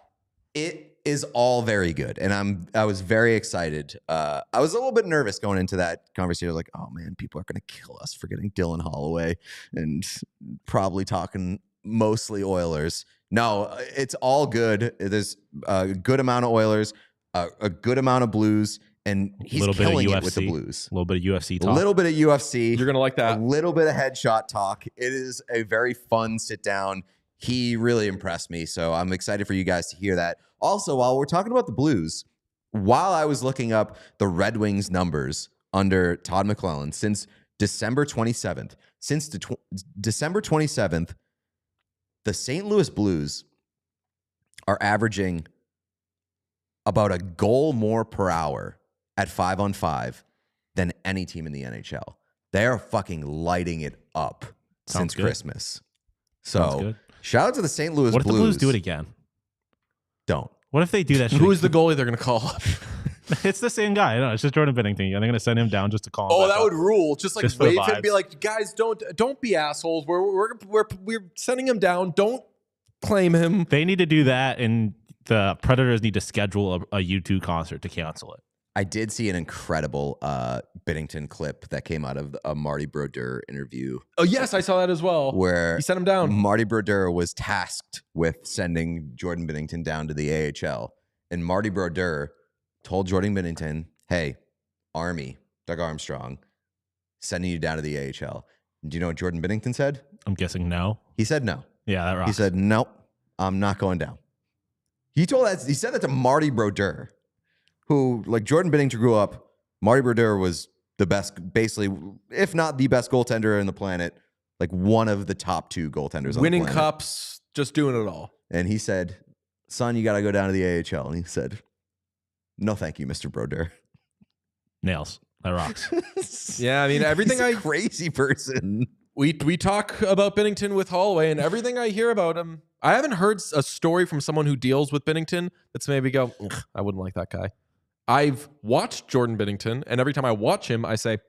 it is all very good. And I was very excited. I was a little bit nervous going into that conversation. I was like, oh man, people are going to kill us for getting Dylan Holloway and probably talking mostly Oilers. No, it's all good. There's a good amount of Oilers, a good amount of Blues, and he's killing it with the Blues. A little bit of UFC talk. A little bit of UFC. You're going to like that. A little bit of headshot talk. It is a very fun sit down. He really impressed me, so I'm excited for you guys to hear that. Also, while we're talking about the Blues, while I was looking up the Red Wings numbers under Todd McLellan since December 27th, December 27th, the St. Louis Blues are averaging about a goal more per hour at 5-on-5 than any team in the NHL. They are fucking lighting it up since Christmas. So shout out to the St. Louis Blues. What if the Blues do it again? Don't. What if they do that shit? Who's the goalie they're going to call up? It's the same guy. No, it's just Jordan Binnington. And they're going to send him down just to call him. Oh, back that up. would rule. Just like Just for the wave him and be vibes. like, guys, don't be assholes. We're sending him down. Don't claim him. They need to do that, and the Predators need to schedule a U2 concert to cancel it. I did see an incredible Binnington clip that came out of a Marty Brodeur interview. Oh, yes, I saw that as well. Where he sent him down. Marty Brodeur was tasked with sending Jordan Binnington down to the AHL. And Marty Brodeur told Jordan Binnington, hey, Army, Doug Armstrong, sending you down to the AHL. Do you know what Jordan Binnington said? I'm guessing no. He said no. Yeah, that rocks. He said, nope, I'm not going down. He said that to Marty Brodeur, who, like, Jordan Binnington grew up. Marty Brodeur was the best, basically, if not the best goaltender on the planet, like one of the top two goaltenders on Winning the planet. cups, just doing it all. And he said, son, you got to go down to the AHL. And he said, no, thank you, Mr. Brodeur. Nails. That rocks. Yeah, I mean, everything He's a crazy person. We talk about Binnington with Holloway, and everything I hear about him, I haven't heard a story from someone who deals with Binnington that's maybe go, I wouldn't like that guy. I've watched Jordan Binnington, and every time I watch him, I say,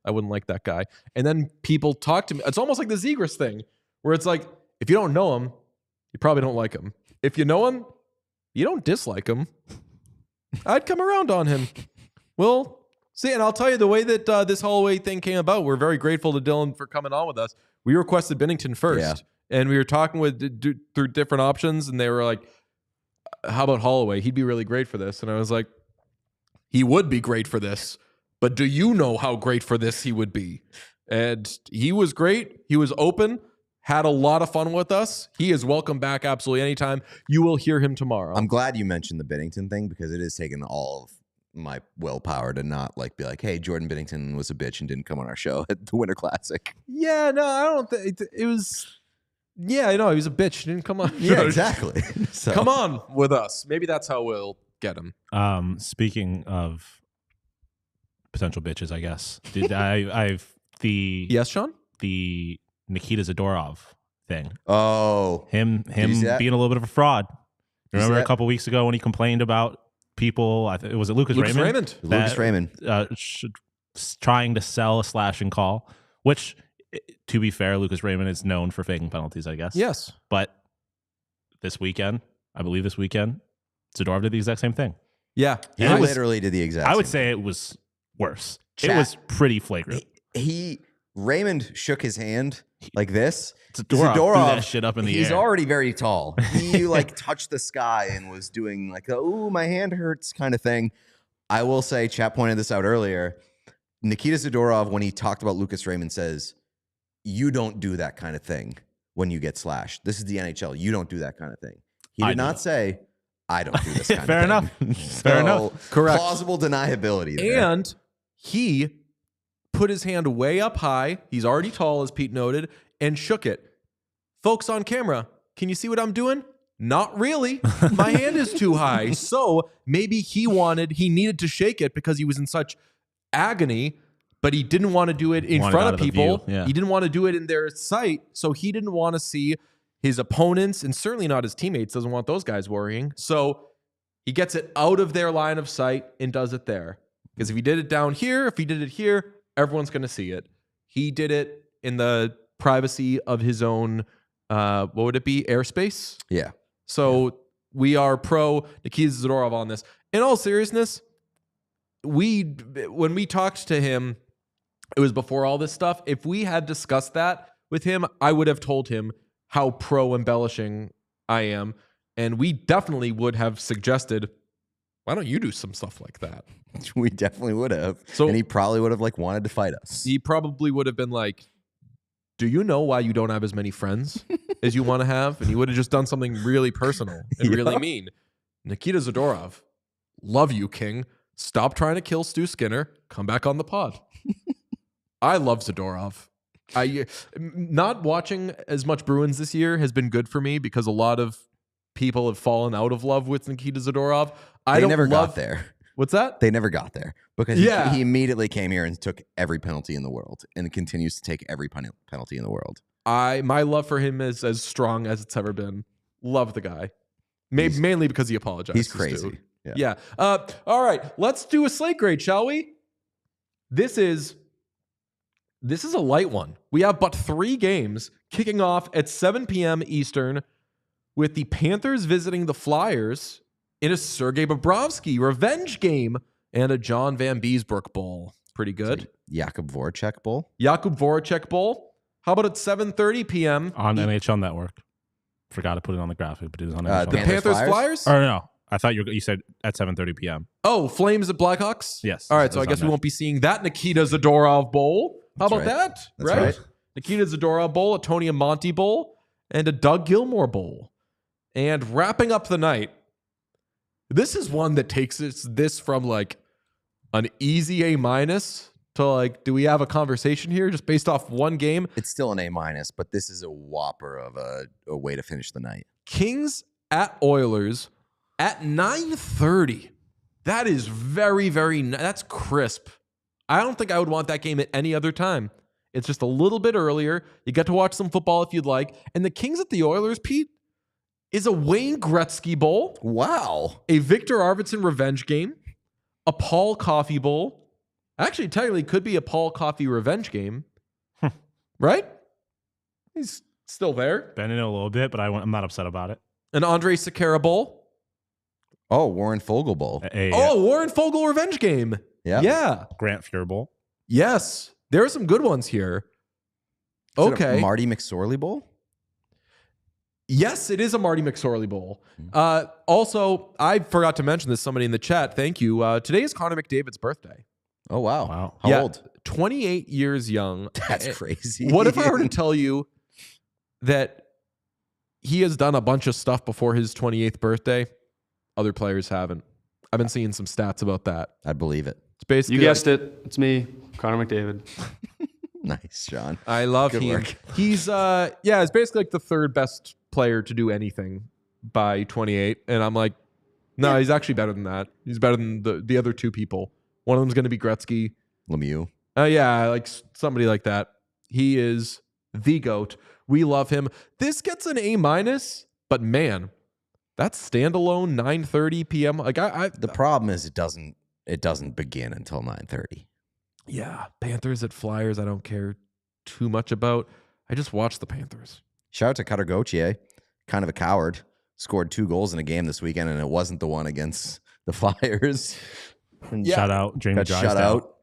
I wouldn't like that guy. And then people talk to me. It's almost like the Zegras thing, where it's like, if you don't know him, you probably don't like him. If you know him, you don't dislike him. I'd come around on him. Well, see, and I'll tell you the way that this Holloway thing came about, we're very grateful to Dylan for coming on with us. We requested Binnington first, and we were talking through different options, and they were like, how about Holloway? He'd be really great for this. And I was like, he would be great for this, but do you know how great for this he would be? And he was great. He was open, had a lot of fun with us. He is welcome back absolutely anytime. You will hear him tomorrow. I'm glad you mentioned the Binnington thing because it has taken all of my willpower to not be like, hey, Jordan Binnington was a bitch and didn't come on our show at the Winter Classic. Yeah, no, I don't think it was. Yeah, I know he was a bitch. He didn't come on. Yeah, exactly. So. Come on with us. Maybe that's how we'll get him. Speaking of potential bitches, I guess. Did I've the yes, Sean? The Nikita Zadorov thing. Oh, him being a little bit of a fraud. Remember a couple weeks ago when he complained about people? Was it Lucas Raymond? Lucas Raymond trying to sell a slash and call, which, to be fair, Lucas Raymond is known for faking penalties, I guess. Yes, but I believe this weekend, Zadorov did the exact same thing. Yeah, he literally did the exact. I would say it was worse. It was pretty flagrant. Raymond shook his hand like this. Zadorov threw that shit up in the air. He's already very tall. He touched the sky and was doing ooh, my hand hurts kind of thing. I will say, chat pointed this out earlier. Nikita Zadorov, when he talked about Lucas Raymond, says, you don't do that kind of thing when you get slashed. This is the NHL. You don't do that kind of thing. He did not say, I don't do this kind Fair of thing. enough. So, Fair enough. Correct. Plausible deniability there. And he put his hand way up high. He's already tall, as Pete noted, and shook it. Folks on camera, can you see what I'm doing? Not really. My hand is too high. So maybe he needed to shake it because he was in such agony, but he didn't want to do it in front of people. Yeah. He didn't want to do it in their sight. So he didn't want to see his opponents and certainly not his teammates. Doesn't want those guys worrying. So he gets it out of their line of sight and does it there. Because if he did it down here, if he did it here, everyone's going to see it. He did it in the privacy of his own, what would it be? Airspace? Yeah. So we are pro Nikita Zadorov on this. In all seriousness, when we talked to him, it was before all this stuff. If we had discussed that with him, I would have told him how pro embellishing I am. And we definitely would have suggested, why don't you do some stuff like that? We definitely would have. So- and he probably would have wanted to fight us. He probably would have been like, do you know why you don't have as many friends as you want to have? And he would have just done something really personal and really mean. Nikita Zadorov, love you, King. Stop trying to kill Stu Skinner. Come back on the pod. I love Zadorov. Not watching as much Bruins this year has been good for me because a lot of people have fallen out of love with Nikita Zadorov. They never got there. What's that? They never got there because he immediately came here and took every penalty in the world and continues to take every penalty in the world. My love for him is as strong as it's ever been. Love the guy. Mainly because he apologized. He's crazy. Yeah. All right. Let's do a slate grade, shall we? This is a light one. We have but 3 games kicking off at 7 p.m. Eastern with the Panthers visiting the Flyers in a Sergei Bobrovsky revenge game and a John Van Beesbrook Bowl. Pretty good. Jakub Voracek Bowl. Jakub Voracek Bowl. How about at 7:30 p.m. on NHL Network? Forgot to put it on the graphic, but it was on NHL. The Network. Panthers Flyers? Or no, I thought you said at 7:30 p.m. Oh, Flames at Blackhawks? Yes. All right, so I It was guess on we won't be seeing that Nikita Zadorov Bowl. How That's about right. that? That's right? right. Nikita Zadorov Bowl, a Tony Amonte Bowl, and a Doug Gilmour Bowl. And wrapping up the night, this is one that takes this from like an easy A- to like, do we have a conversation here just based off one game? It's still an A-, but this is a whopper of a way to finish the night. Kings at Oilers at 9:30. That is very, very, that's crisp. I don't think I would want that game at any other time. It's just a little bit earlier. You get to watch some football if you'd like. And the Kings at the Oilers, Pete, is a Wayne Gretzky Bowl, Wow. a Victor Arvidsson revenge game, a Paul Coffey Bowl. Actually, technically could be a Paul Coffey revenge game. Right? He's still there. Bending it a little bit, but I'm not upset about it. An Andre Sekera Bowl. Oh, Warren Fogle Bowl. Warren Fogle revenge game. Yeah. Yeah. Grant Fuhr Bowl. Yes. There are some good ones here. Is it a Okay. Marty McSorley Bowl? Yes, it is a Marty McSorley Bowl. Also, I forgot to mention this. Somebody in the chat. Thank you. Today is Connor McDavid's birthday. Oh, wow. Wow. How old? 28 years young. That's crazy. What if I were to tell you that he has done a bunch of stuff before his 28th birthday? Other players haven't. I've been seeing some stats about that. I'd believe it. It's basically You guessed it. It's me, Connor McDavid. Nice, John. I love Good him. work. He's it's basically like the 3rd best player to do anything by 28. And I'm like, no, he's actually better than that. He's better than the other 2 people. One of them's going to be Gretzky. Lemieux. Like somebody like that. He is the GOAT. We love him. This gets an A-, but man, that's standalone 9:30 p.m. Like The problem is it doesn't begin until 9:30. Yeah, Panthers at Flyers, I don't care too much about. I just watch the Panthers. Shout out to Cutter Gauthier, kind of a coward. Scored 2 goals in a game this weekend, and it wasn't the one against the Flyers. Yeah. Shout out Jamie Got shut Drysdale. out.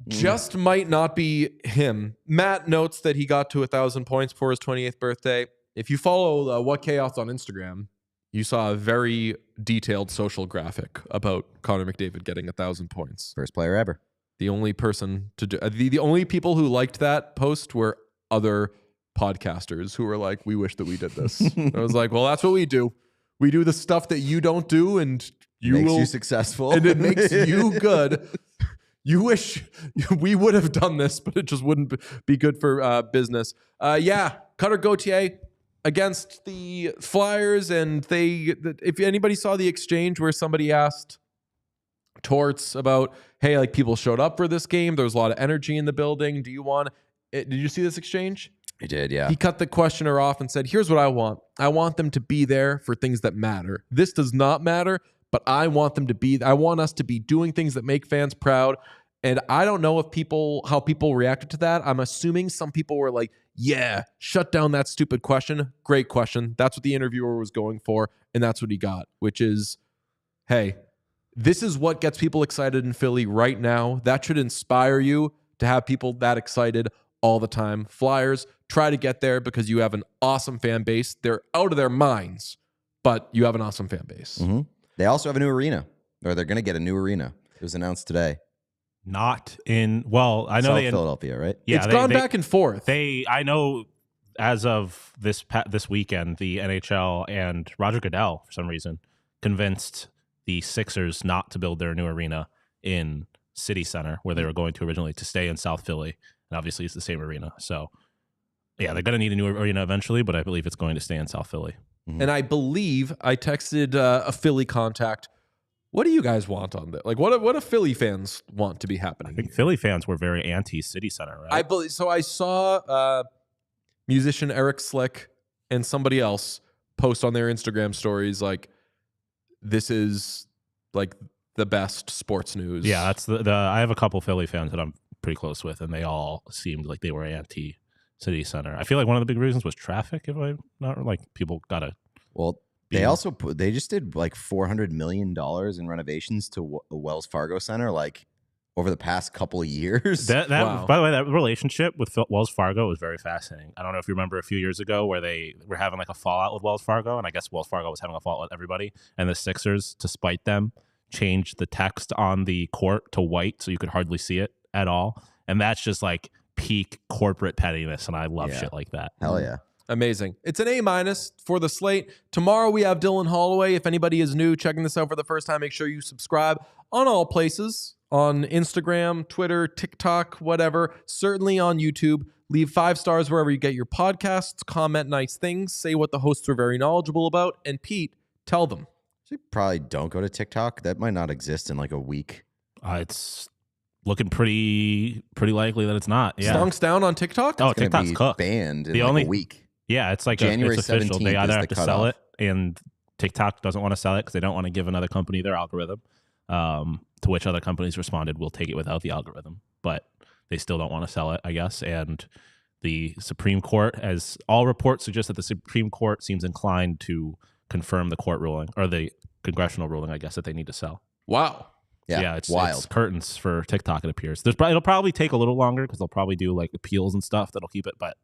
Just might not be him. Matt notes that he got to 1,000 points for his 28th birthday. If you follow What Chaos on Instagram, you saw a very detailed social graphic about Connor McDavid getting 1,000 points. First player ever. The only person to do the only people who liked that post were other podcasters who were like, we wish that we did this. I was like, well, that's what we do. We do the stuff that you don't do, and makes you successful, and it makes you good. You wish we would have done this, but it just wouldn't be good for business. Cutter Gauthier against the Flyers, and if anybody saw the exchange where somebody asked Torts about, hey, like people showed up for this game, there was a lot of energy in the building. Do you want it? Did you see this exchange? I did, yeah. He cut the questioner off and said, here's what I want. I want them to be there for things that matter. This does not matter, but I want them to be. I want us to be doing things that make fans proud. And I don't know how people reacted to that. I'm assuming some people were like, yeah, shut down that stupid question. Great question. That's what the interviewer was going for, and that's what he got, which is, hey, this is what gets people excited in Philly right now. That should inspire you to have people that excited all the time. Flyers, try to get there because you have an awesome fan base. They're out of their minds, but you have an awesome fan base. Mm-hmm. They also have a new arena, or they're going to get a new arena. It was announced today. Not in, well, I know South Philadelphia, right? Yeah, it's gone back and forth. I know as of this weekend, the NHL and Roger Goodell, for some reason, convinced the Sixers not to build their new arena in City Center, where they were going to originally, to stay in South Philly. And obviously it's the same arena. So, yeah, they're going to need a new arena eventually, but I believe it's going to stay in South Philly. Mm-hmm. And I believe I texted a Philly contact. What do you guys want on that? Like, what do Philly fans want to be happening? I think Philly fans were very anti-City Center, right? I believe so. I saw musician Eric Slick and somebody else post on their Instagram stories like, this is like the best sports news. Yeah, that's the I have a couple Philly fans that I'm pretty close with, and they all seemed like they were anti-City Center. I feel like one of the big reasons was traffic. If I'm not like, people gotta. Well, they just did like $400 million in renovations to the Wells Fargo Center, like over the past couple of years. Wow. By the way, that relationship with Wells Fargo was very fascinating. I don't know if you remember a few years ago where they were having like a fallout with Wells Fargo, and I guess Wells Fargo was having a fallout with everybody, and the Sixers, to spite them, changed the text on the court to white so you could hardly see it at all. And that's just like peak corporate pettiness, and I love shit like that. Hell yeah. Amazing. It's an A- for the slate. Tomorrow we have Dylan Holloway. If anybody is new, checking this out for the first time, make sure you subscribe on all places, on Instagram, Twitter, TikTok, whatever. Certainly on YouTube. Leave 5 stars wherever you get your podcasts. Comment nice things. Say what the hosts are very knowledgeable about. And Pete, tell them. So you probably don't go to TikTok. That might not exist in like a week. It's looking pretty likely that it's not. Yeah. Stonks down on TikTok? Oh, TikTok's cooked. Banned in like a week. Yeah, it's like January it's official. 17th They either have to sell it, and TikTok doesn't want to sell it because they don't want to give another company their algorithm. To which other companies responded, "We'll take it without the algorithm," but they still don't want to sell it, I guess. And the Supreme Court, as all reports suggest, that the Supreme Court seems inclined to confirm the court ruling, or the congressional ruling, I guess, that they need to sell. Wow. Yeah, it's wild. It's curtains for TikTok, it appears. It'll probably take a little longer because they'll probably do like appeals and stuff that'll keep it, but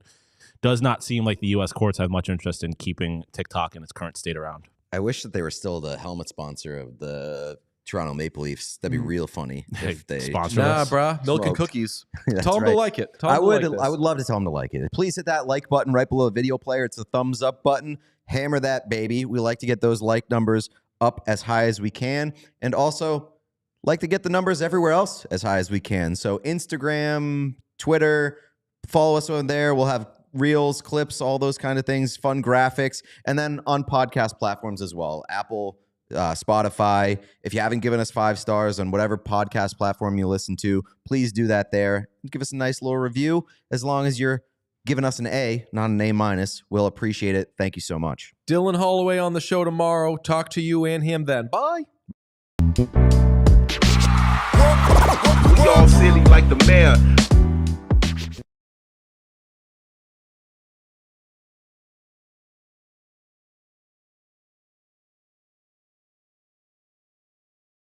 does not seem like the U.S. courts have much interest in keeping TikTok in its current state around. I wish that they were still the helmet sponsor of the Toronto Maple Leafs. That'd be real funny if they sponsor us. Bruh. Milk and cookies. That's Tell them right. to like it. I would love to tell them to like it. Please hit that like button right below the video player. It's the thumbs up button. Hammer that, baby. We like to get those like numbers up as high as we can. And also like to get the numbers everywhere else as high as we can. So Instagram, Twitter, follow us on there. We'll have reels, clips, all those kind of things, fun graphics, and then on podcast platforms as well. Apple, Spotify. If you haven't given us 5 stars on whatever podcast platform you listen to, please do that there. Give us a nice little review. As long as you're giving us an A, not an A-, we'll appreciate it. Thank you so much. Dylan Holloway on the show tomorrow. Talk to you and him then. Bye. We all silly like the mayor.